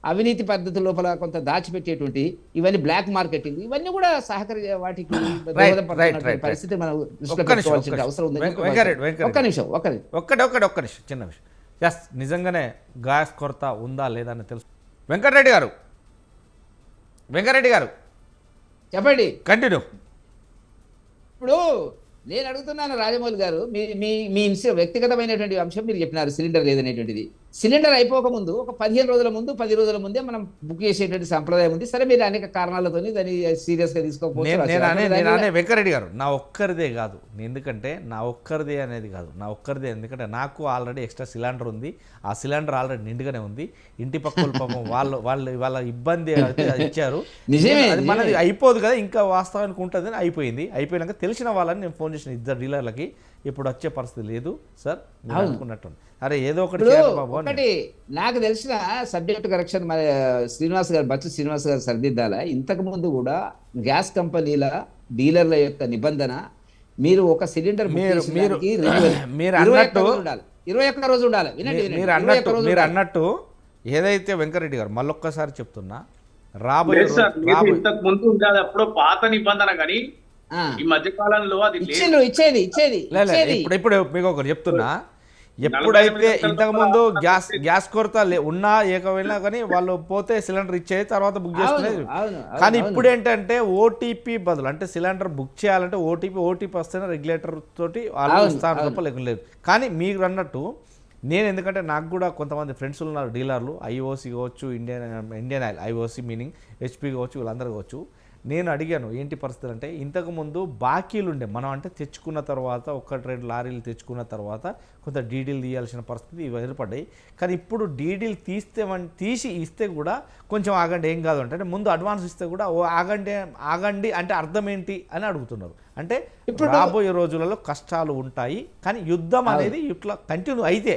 అవినీతి పద్ధతి లోపల కొంత దాచిపెట్టేటువంటి ఇవన్నీ, బ్లాక్ మార్కెటింగ్, ఇవన్నీ కూడా వాటికి పరిస్థితి మనం దృష్టిలో పెట్టుకోవాల్సిన అవసరం ఉంది. ఒక్క నిమిషం చిన్న విషయం. ఎస్, నిజంగానే గ్యాస్ కొరత ఉందా లేదా అని తెలుసు. వెంకటరెడ్డి గారు చెప్పండి, కంటిన్యూ. ఇప్పుడు నేను అడుగుతున్నాను రాజమౌళి గారు, మీ వ్యక్తిగతమైనటువంటి అంశం మీరు చెప్పినారు, సిలిండర్ లేదనేటువంటిది. సిలిండర్ అయిపోకముందు ఒక 15 రోజుల ముందు, 10 రోజుల ముందే మనం బుక్ చేసేటువంటి సంప్రదాయం ఉంది. సరే, మీరు అనేక కారణాలతో దాన్ని సీరియస్గా తీసుకోకపోతే, వెంకరెడ్డి గారు నా ఒక్కరిదే కాదు, ఎందుకంటే నా ఒక్కరిదే అనేది కాదు, నా ఒక్కరిదే. ఎందుకంటే నాకు ఆల్రెడీ ఎక్స్ట్రా సిలిండర్ ఉంది, ఆ సిలిండర్ ఆల్రెడీ నిండుగానే ఉంది. ఇంటి పక్కల పాపం వాళ్ళ ఇబ్బంది ఇచ్చారు. నిజమే, అది మనది అయిపోదు కదా, ఇంకా వాస్తవానికి ఉంటుంది. అయిపోయినాక తెలిసిన వాళ్ళని నేను ఫోన్ చేసిన 2 డీలర్లకి, ఇప్పుడు వచ్చే పరిస్థితి లేదు సార్ అనుకున్నట్టు. అరే ఏదో ఒకటి నాకు తెలిసిన సబ్జెక్ట్ కరెక్షన్ బచ్చు శ్రీనివాస్ గారు సరిదిద్దాలా. ఇంతకు ముందు కూడా గ్యాస్ కంపెనీల డీలర్ల యొక్క నిబంధన, మీరు ఒక సిలిండర్ మీరు అన్నట్టు ఏదైతే వెంకరెడ్డి గారు మళ్ళొక్కసారి చెప్తున్నా, రాబోయే ఇంతకు ముందు ఉండేది అప్పుడు పాత నిబంధన, కానీ ఈ మధ్య కాలంలో అది ఇచ్చేది ఇప్పుడు మీకు ఒకటి చెప్తున్నా, ఎప్పుడైతే ఇంతకుముందు గ్యాస్ కొరత ఉన్నా ఏకమైనా కానీ వాళ్ళు పోతే సిలిండర్ ఇచ్చేది, తర్వాత బుక్ చేసుకునేది. కానీ ఇప్పుడు ఏంటంటే ఓటీపీ బదులు, అంటే సిలిండర్ బుక్ చేయాలంటే ఓటీపీ వస్తేనే రెగ్యులేటర్ తోటి వాళ్ళు ఇస్తారు తప్ప లేకుండా. కానీ మీరు అన్నట్టు నేను, ఎందుకంటే నాకు కూడా కొంతమంది ఫ్రెండ్స్ ఉన్నారు డీలర్లు, ఐఓసి కావచ్చు, Indian oil IOC meaning HP కావచ్చు, వీళ్ళందరూ కావచ్చు. నేను అడిగాను ఏంటి పరిస్థితి అంటే, ఇంతకుముందు బాకీలు ఉండే, మనం అంటే తెచ్చుకున్న తర్వాత 1-2 లారీలు తెచ్చుకున్న తర్వాత కొంత డీడీలు తీయాల్సిన పరిస్థితి ఏర్పడ్డాయి. కానీ ఇప్పుడు డీడీలు తీసి ఇస్తే కూడా కొంచెం ఆగండి ఏం కాదు అంటే ముందు అడ్వాన్స్ ఇస్తే కూడా ఆగండి అంటే అర్థం ఏంటి అని అడుగుతున్నారు. అంటే ఇప్పుడు రాబోయే రోజులలో కష్టాలు ఉంటాయి, కానీ యుద్ధం అనేది ఇట్లా కంటిన్యూ అయితే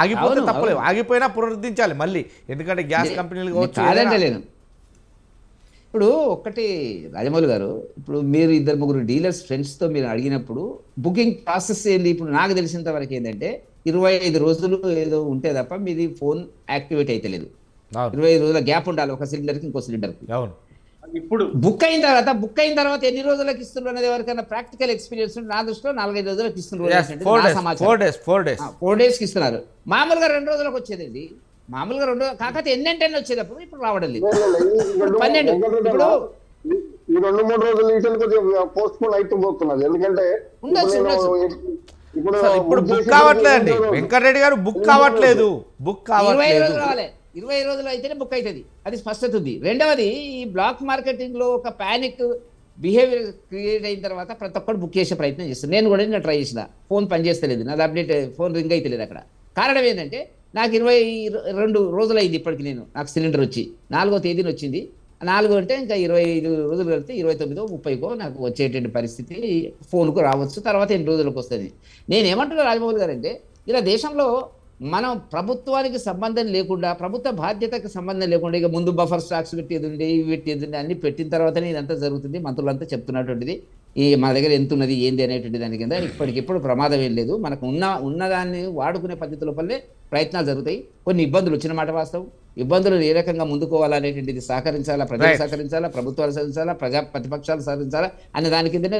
ఆగిపోతే తప్పలేదు, ఆగిపోయినా పునరుద్ధరించాలి మళ్ళీ, ఎందుకంటే గ్యాస్ కంపెనీలు కావచ్చు. ఇప్పుడు ఒకటి రాజమౌళి గారు, ఇప్పుడు మీరు 2-3 డీలర్స్ ఫ్రెండ్స్తో మీరు అడిగినప్పుడు బుకింగ్ ప్రాసెస్ ఏంది, ఇప్పుడు నాకు తెలిసినంత వరకు ఏంటంటే 25 రోజులు ఏదో ఉంటే తప్ప మీది ఫోన్ యాక్టివేట్ అయితే లేదు. 25 రోజుల గ్యాప్ ఉండాలి ఒక సిలిండర్కి ఇంకో సిలిండర్కి. అవును. ఇప్పుడు బుక్ అయిన తర్వాత ఎన్ని రోజులకు ఇస్తున్నారు అనేది ఎవరికైనా ప్రాక్టికల్ ఎక్స్పీరియన్స్ నా దృష్టిలో 4-5 రోజులకు ఇస్తున్నారు. 4 డేస్కి ఇస్తున్నారు. మామూలుగా 2 రోజులకు వచ్చేదండి, మామూలుగా 2 కాకపోతే ఎన్నెంటనే వచ్చేటప్పుడు ఇప్పుడు రావడం లేదు. 12 ఇప్పుడు ఈ 2-3 రోజుల నుంచి కొంచెం పోస్ట్ పోన్ అయితే పోతున్నది. ఎందుకంటే ఇప్పుడు బుక్ కావట్లేదండి వెంకటరెడ్డి గారు, బుక్ కావట్లేదు. 20 రోజులు రావాలి, 20 రోజులు అయితేనే బుక్ అవుతుంది, అది స్పష్టత ఉంది. రెండవది, ఈ బ్లాక్ మార్కెటింగ్ లో ఒక ప్యానిక్ బిహేవియర్ క్రియేట్ అయిన తర్వాత ప్రతి ఒక్కరు బుక్ చేసే ప్రయత్నం చేస్తాను. నేను కూడా నిన్న ట్రై చేసిన, ఫోన్ పనిచేస్తలేదు, నాది అప్డేట్, ఫోన్ రింగ్ అయితే లేదు అక్కడ. కారణం ఏంటంటే నాకు 22 రోజులు అయింది ఇప్పటికి, నాకు సిలిండర్ వచ్చి 4వ తేదీన వచ్చింది. 4 అంటే ఇంకా 25 రోజులు కలిపితే 29, 30కో నాకు వచ్చేటువంటి పరిస్థితి ఫోన్కు రావచ్చు, తర్వాత 8 రోజులకు వస్తుంది. నేను ఏమంటున్నా రాజమౌళి గారు అంటే, ఇలా దేశంలో మనం ప్రభుత్వానికి సంబంధం లేకుండా, ప్రభుత్వ బాధ్యతకు సంబంధం లేకుండా, ఇక ముందు బఫర్ స్టాక్స్ పెట్టేది ఉండే, ఇవి పెట్టేది ఉండే, అన్ని పెట్టిన తర్వాతనే ఇదంతా జరుగుతుంది. మంత్రులంతా చెప్తున్నటువంటిది మన దగ్గర ఎంత ఉన్నది ఏంది అనేటువంటి దాని కింద ఇప్పటికిప్పుడు ప్రమాదం ఏం లేదు. మనకు ఉన్నదాన్ని వాడుకునే పద్ధతి లోపలనే ప్రయత్నాలు జరుగుతాయి. కొన్ని ఇబ్బందులు వచ్చిన మాట వాస్తవం. ఇబ్బందులు ఏ రకంగా ముందుకోవాలనేటువంటిది సహకరించాలా, ప్రజలు సహకరించాలా, ప్రభుత్వాలు సహకరించాలా, ప్రతిపక్షాలు సహకరించాలా అనే దాని కిందనే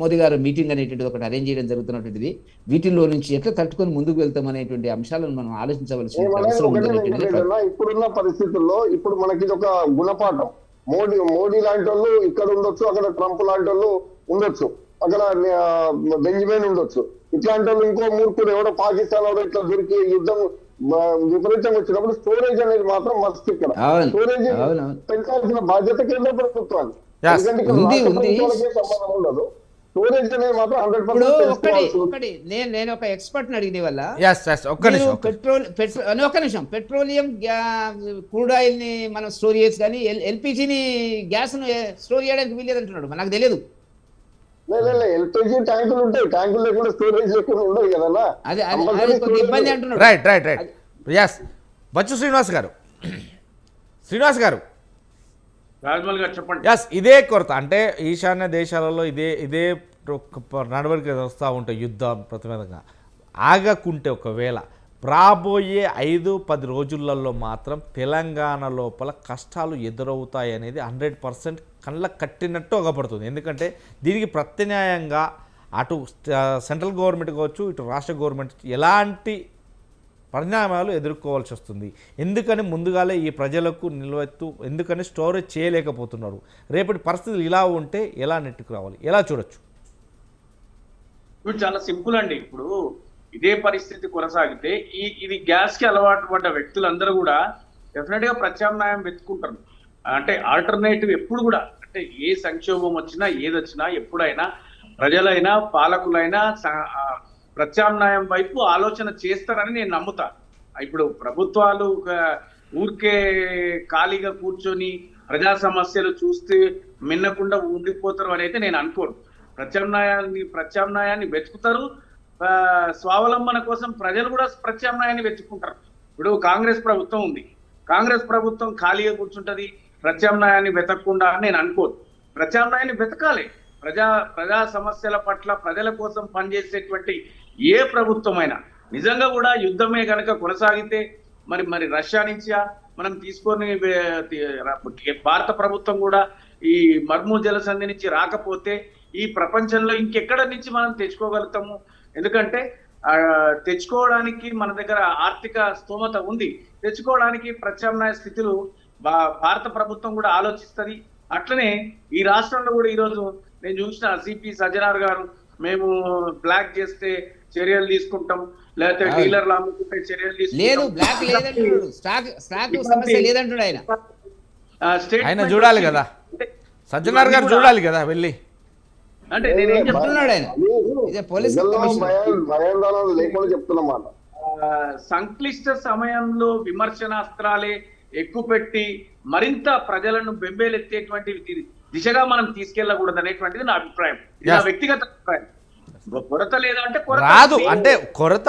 మోదీ గారు మీటింగ్ అనేటువంటిది ఒకటి అరేంజ్ చేయడం జరుగుతున్నటువంటిది. వీటిల్లో నుంచి ఎట్లా తట్టుకొని ముందుకు వెళ్తాం అనేటువంటి అంశాలను మనం ఆలోచించవలసిన అవసరం ఉంది. ఇప్పుడున్న పరిస్థితుల్లో ఇప్పుడు మనకి ఒక గుణపాఠం. మోడీ లాంటి వాళ్ళు ఇక్కడ ఉండొచ్చు, అక్కడ ట్రంప్ లాంటి వాళ్ళు ఉండొచ్చు, అక్కడ బెంజమిన్ ఉండొచ్చు. ఇట్లాంటి వాళ్ళు ఇంకో మూర్ఖుడు ఎవడో పాకిస్తాన్ వాడు ఇట్లా దొరికి యుద్ధం విపరీతం వచ్చినప్పుడు స్టోరేజ్ అనేది మాత్రం మస్తు. ఇక్కడ స్టోరేజ్ పెంచాల్సిన బాధ్యత కేంద్ర ప్రభుత్వాన్ని, ఎందుకంటే ఇక్కడ సంబంధం ఉండదు. స్టోరేజ్ అనేది మాత్రం 100%. నేను ఒక ఎక్స్పర్ట్ అడిగిన వల్ల, పెట్రోలియం క్రూడ్ ఆయిల్ ని మనం స్టోర్ చేయొచ్చు, కానీ ఎల్పిజిని గ్యాస్ ను స్టోర్ చేయడానికి వీలేదు అంటున్నాడు. నాకు తెలియదు. ఎల్పిజి ట్యాంకులు ఉంటాయి, ట్యాంకులు లేకుండా స్టోరేజ్ లేకుండా ఉండవు కదా, అది ఇబ్బంది అంటున్నాడు. రైట్. బచ్చు శ్రీనివాస్ గారు ఇదే కొరత, అంటే ఈశాన్య దేశాలలో ఇదే నడవడిక వస్తూ ఉంటాయి యుద్ధం ప్రతిమేదంగా. ఆగకుంటే ఒకవేళ రాబోయే 5-10 రోజులలో మాత్రం తెలంగాణ లోపల కష్టాలు ఎదురవుతాయి అనేది 100% కళ్ళ కట్టినట్టు ఒకపడుతుంది. ఎందుకంటే దీనికి ప్రత్యామ్నాయంగా అటు సెంట్రల్ గవర్నమెంట్ కావచ్చు, ఇటు రాష్ట్ర గవర్నమెంట్ ఎలాంటి పరిణామాలు ఎదుర్కోవాల్సి వస్తుంది. ఎందుకని ముందుగానే ఈ ప్రజలకు నిల్వెత్తు ఎందుకని స్టోరేజ్ చేయలేకపోతున్నారు? రేపటి పరిస్థితులు ఇలా ఉంటే ఎలా నెట్టుకు రావాలి, ఎలా చూడొచ్చు? ఇప్పుడు చాలా సింపుల్ అండి. ఇప్పుడు ఇదే పరిస్థితి కొనసాగితే ఇది గ్యాస్ కి అలవాటు పడ్డ వ్యక్తులందరూ కూడా డెఫినెట్ గా ప్రత్యామ్నాయం వెతుకుంటారు. అంటే ఆల్టర్నేటివ్ ఎప్పుడు కూడా, అంటే ఏ సంక్షోభం వచ్చినా ఏది వచ్చినా ఎప్పుడైనా ప్రజలైనా పాలకులైనా ప్రత్యామ్నాయం వైపు ఆలోచన చేస్తారని నేను నమ్ముతా. ఇప్పుడు ప్రభుత్వాలు ఊరికే ఖాళీగా కూర్చొని ప్రజా సమస్యలు చూస్తే మిన్నకుండా ఉండిపోతారు అని అయితే నేను అనుకోను. ప్రత్యామ్నాయాన్ని వెతుకుతారు. స్వావలంబన కోసం ప్రజలు కూడా ప్రత్యామ్నాయాన్ని వెతుక్కుంటారు. ఇప్పుడు కాంగ్రెస్ ప్రభుత్వం ఉంది, కాంగ్రెస్ ప్రభుత్వం ఖాళీగా కూర్చుంటది ప్రత్యామ్నాయాన్ని వెతకకుండా అని నేను అనుకోను. ప్రత్యామ్నాయాన్ని వెతకాలి. ప్రజా సమస్యల పట్ల ప్రజల కోసం పనిచేసేటువంటి ఏ ప్రభుత్వమైనా నిజంగా కూడా యుద్ధమే కనుక కొనసాగితే మరి రష్యా నుంచి మనం తీసుకొని భారత ప్రభుత్వం కూడా ఈ మర్ము జలసంధి నుంచి రాకపోతే ఈ ప్రపంచంలో ఇంకెక్కడ నుంచి మనం తెచ్చుకోగలుగుతాము? ఎందుకంటే తెచ్చుకోవడానికి మన దగ్గర ఆర్థిక స్తోమత ఉంది, తెచ్చుకోవడానికి ప్రత్యామ్నాయ స్థితులు భారత ప్రభుత్వం కూడా ఆలోచిస్తుంది. అట్లనే ఈ రాష్ట్రంలో కూడా ఈరోజు నేను చూసిన సిపి సజ్జనార్ గారు మేము బ్లాక్ చేస్తే చర్యలు తీసుకుంటాం, లేకపోతే డీలర్లు అమ్ముకుంటే చర్యలు లేదు, తీసుకుంటాం. బ్లాక్ లేదంటున్నాడు, స్టాక్ సమస్య లేదంటున్నాడు ఆయన. ఆయన చూడాలి కదా, సజ్జనార్ గారు చూడాలి కదా వెళ్ళి. అంటే నేనేం చెప్తున్నాడు ఆయన, ఇదే పోలీస్ భయాందోళన లేకుండా చెప్తున్నమాట. సంక్లిష్ట సమయంలో విమర్శనాస్త్రాలే ఎక్కువ పెట్టి మరింత ప్రజలను బెంబేలెత్తేటువంటి దిశగా మనం తీసుకెళ్లకూడదు అనేటువంటిది నా అభిప్రాయం. ఇది నా వ్యక్తిగత అభిప్రాయం. కొరత లేదంటే రాదు, అంటే కొరత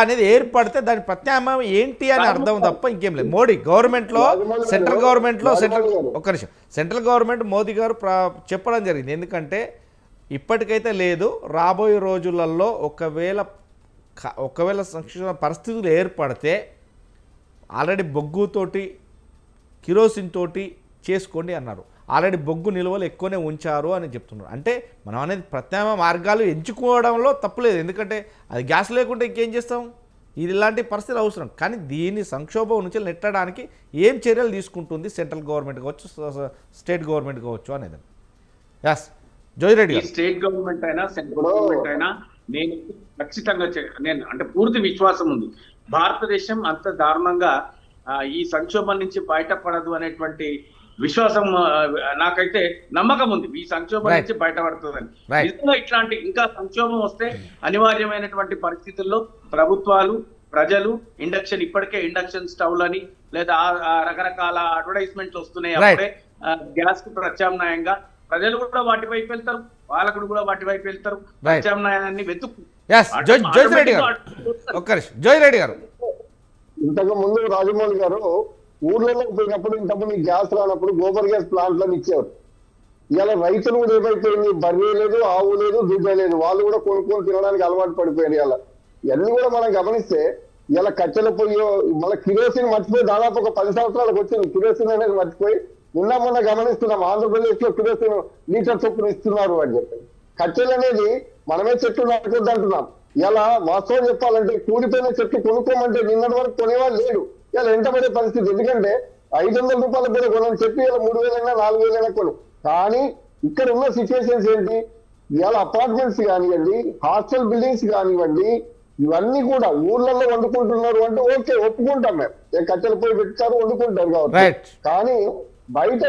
అనేది ఏర్పడితే దాని ప్రత్యామ్నాయం ఏంటి అని అర్థం తప్ప ఇంకేం లేదు. మోడీ గవర్నమెంట్లో సెంట్రల్ గవర్నమెంట్ మోదీ గారు చెప్పడం జరిగింది. ఎందుకంటే ఇప్పటికైతే లేదు, రాబోయే రోజులలో ఒకవేళ సంక్షేమ పరిస్థితులు ఏర్పడితే ఆల్రెడీ బొగ్గుతోటి కిరోసిన్ తోటి చేసుకోండి అన్నారు. ఆల్రెడీ బొగ్గు నిల్వలు ఎక్కువనే ఉంచారు అని చెప్తున్నారు. అంటే మనం అనేది ప్రత్యామ్నాయ మార్గాలు ఎంచుకోవడంలో తప్పులేదు, ఎందుకంటే అది గ్యాస్ లేకుంటే ఇంకేం చేస్తాం. ఇది ఇలాంటి పరిస్థితులు అవసరం. కానీ దీన్ని సంక్షోభం నుంచి నెట్టడానికి ఏం చర్యలు తీసుకుంటుంది సెంట్రల్ గవర్నమెంట్ కావచ్చు, స్టేట్ గవర్నమెంట్ కావచ్చు అనేది. ఎస్ జోజిరెడ్డి గారు. స్టేట్ గవర్నమెంట్ అయినా సెంట్రల్ గవర్నమెంట్ అయినా నేను ఖచ్చితంగా నేను అంటే పూర్తి విశ్వాసం ఉంది, భారతదేశం అంత దారుణంగా ఈ సంక్షోభం నుంచి బయటపడదు అనేటువంటి విశ్వాసం నాకైతే నమ్మకం ఉంది. ఈ సంక్షోభం నుంచి బయటపడుతుందని. నిజంగా ఇట్లాంటి ఇంకా సంక్షోభం వస్తే అనివార్యమైనటువంటి పరిస్థితుల్లో ప్రభుత్వాలు, ప్రజలు ఇప్పటికే ఇండక్షన్ స్టవ్లని లేదా రకరకాల అడ్వర్టైజ్మెంట్లు వస్తున్నాయి. అప్పుడే గ్యాస్ కు ప్రత్యామ్నాయంగా ప్రజలు కూడా వాటి వైపు వెళ్తారు, పాలకుడు కూడా వాటి వైపు వెళ్తారు, ప్రత్యామ్నాయాన్ని వెతుకు. జోజిరెడ్డి గారు, ఇంతకు ముందు రాజమౌళి గారు ఊర్లలోకి పోయినప్పుడు ఇంతకుముందు గ్యాస్ రానప్పుడు గోబర్ గ్యాస్ ప్లాంట్లను ఇచ్చేవారు. ఇలా రైతులు కూడా ఏమైపోయింది, బర్రె లేదు, ఆవు లేదు, దుడ్డ లేదు, వాళ్ళు కూడా కొనుక్కొని తినడానికి అలవాటు పడిపోయారు. ఇలా ఇవన్నీ కూడా మనం గమనిస్తే ఇలా కట్టెల పొయ్యి మళ్ళీ కిరోసిన్ మర్చిపోయి దాదాపు ఒక 10 సంవత్సరాలకు వచ్చింది. కిరోసిన్ అనేది మర్చిపోయి మొన్న గమనిస్తున్నాం, ఆంధ్రప్రదేశ్ లో కిరోసిన్ లీటర్ చొప్పున ఇస్తున్నారు అని చెప్పి. కట్టెలు అనేది మనమే చెట్లు నాటుకొద్దు అంటున్నాం. ఇలా వాస్తవం చెప్పాలంటే కూలిపోయిన చెట్లు కొనుక్కోమంటే నిన్నటి వరకు కొనేవాళ్ళు లేడు. ఇలా ఎంటబడే పరిస్థితి. ఎందుకంటే 500 రూపాయలకు కూడా కొనని చెప్పి ఇలా 3,000 4,000 కొను. కానీ ఇక్కడ ఉన్న సిచ్యువేషన్స్ ఏంటి, ఇవాళ అపార్ట్మెంట్స్ కానివ్వండి, హాస్టల్ బిల్డింగ్స్ కానివ్వండి, ఇవన్నీ కూడా ఊర్లలో వండుకుంటున్నారు అంటే ఓకే, ఒప్పుకుంటాం మేము. కట్టెల పోయి పెట్టారు, వండుకుంటారు కాబట్టి. కానీ బయట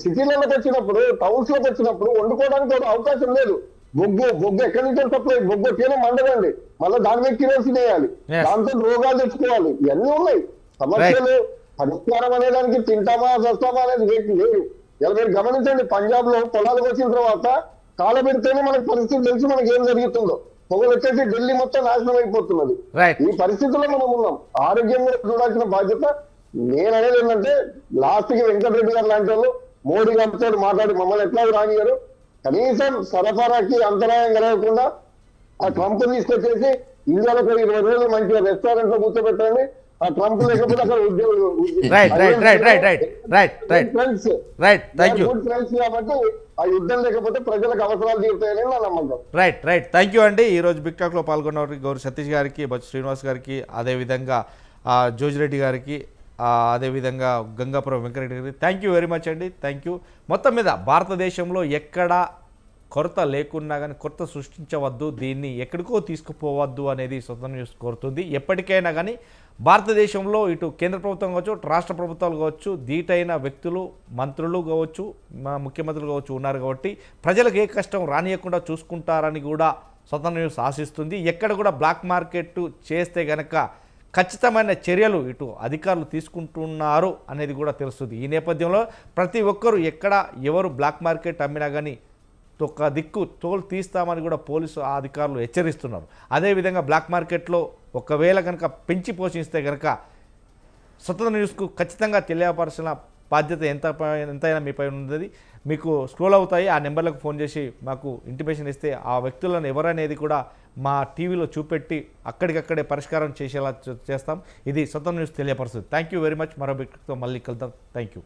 సిటీలలోకి వచ్చినప్పుడు, టౌన్స్ లోకి వచ్చినప్పుడు వండుకోవడానికి కూడా అవకాశం లేదు. బొగ్గు ఎక్కడి నుంచి సప్లై, బొగ్గు కేవలం మండదండి, మళ్ళీ దాని మీద కిరోసిన్ వేయాలి, దాంతో రోగాలు తెచ్చుకోవాలి. ఇవన్నీ ఉన్నాయి సమస్యలు. పరిష్కారం అనేదానికి తింటామా చస్తామా అనేది లేదు. ఇలా మీరు గమనించండి, పంజాబ్ లో పొలాలకు వచ్చిన తర్వాత కాలబెడితేనే మనకు పరిస్థితి తెలిసి మనకి ఏం జరుగుతుందో. పొగలు వచ్చేసి ఢిల్లీ మొత్తం నాశనం అయిపోతున్నది. ఈ పరిస్థితుల్లో మనం ఉన్నాం. ఆరోగ్యంగా చూడాల్సిన బాధ్యత. నేను అనేది ఏంటంటే లాస్ట్ కి వెంకటరెడ్డి గారు లాంటి వాళ్ళు మోడీ గారితో మాట్లాడి మమ్మల్ని ఎట్లా రానియారు, కనీసం సరఫరాకి అంతరాయం కలగకుండా ఆ ట్రంప్ తీసుకొచ్చేసి ఇండియాలో 20 రోజులు మంచిగా రెస్టారెంట్ లో కూర్చోబెట్టండి. ఆ ట్రంప్ లేకపోతే అక్కడ ఉద్యోగులు ఫ్రెండ్స్ కాబట్టి ఆ యుద్ధం లేకపోతే ప్రజలకు అవసరాలు తీరుతాయని నా నమ్మకం. రైట్ థ్యాంక్ యూ అండి. ఈరోజు బిగ్ టాక్ లో పాల్గొన్న గౌరి సతీష్ గారికి, బొత్స శ్రీనివాస్ గారికి, అదేవిధంగా జోజిరెడ్డి గారికి, అదేవిధంగా గంగాపురం వెంకటరెడ్డి గారికి థ్యాంక్ యూ వెరీ మచ్ అండి. Thank you. మొత్తం మీద భారతదేశంలో ఎక్కడా కొరత లేకున్నా కానీ కొరత సృష్టించవద్దు, దీన్ని ఎక్కడికో తీసుకుపోవద్దు అనేది స్వతంత్ర న్యూస్ కోరుతుంది. ఎప్పటికైనా కానీ భారతదేశంలో ఇటు కేంద్ర ప్రభుత్వం కావచ్చు, రాష్ట్ర ప్రభుత్వాలు కావచ్చు, ధీటైన వ్యక్తులు, మంత్రులు కావచ్చు, ముఖ్యమంత్రులు కావచ్చు ఉన్నారు కాబట్టి ప్రజలకు ఏ కష్టం రానియకుండా చూసుకుంటారని కూడా స్వతంత్ర న్యూస్ ఆశిస్తుంది. ఎక్కడ కూడా బ్లాక్ మార్కెట్ చేస్తే కనుక ఖచ్చితమైన చర్యలు ఇటు అధికారులు తీసుకుంటున్నారు అనేది కూడా తెలుస్తుంది. ఈ నేపథ్యంలో ప్రతి ఒక్కరూ ఎక్కడ ఎవరు బ్లాక్ మార్కెట్ అమ్మినా కానీ ఒక దిక్కు తోలు తీస్తామని కూడా పోలీసు అధికారులు హెచ్చరిస్తున్నారు. అదేవిధంగా బ్లాక్ మార్కెట్లో ఒకవేళ కనుక పెంచి పోషిస్తే కనుక స్వతంత్ర న్యూస్కు ఖచ్చితంగా తెలియపరచిన బాధ్యత ఎంతైనా మీపై ఉన్నది. మీకు స్క్రోల్ అవుతాయి, ఆ నెంబర్లకు ఫోన్ చేసి మాకు ఇంటిమేషన్ ఇస్తే ఆ వ్యక్తులను ఎవరనేది కూడా మా టీవీలో చూపెట్టి అక్కడికక్కడే పరిష్కారం చేసేలా చేస్తాం. ఇది స్వతంత్ర న్యూస్ తెలియపరుస్తుంది. Thank you very much. మరో బిట్తో మళ్ళీ కలుద్దాం. Thank you.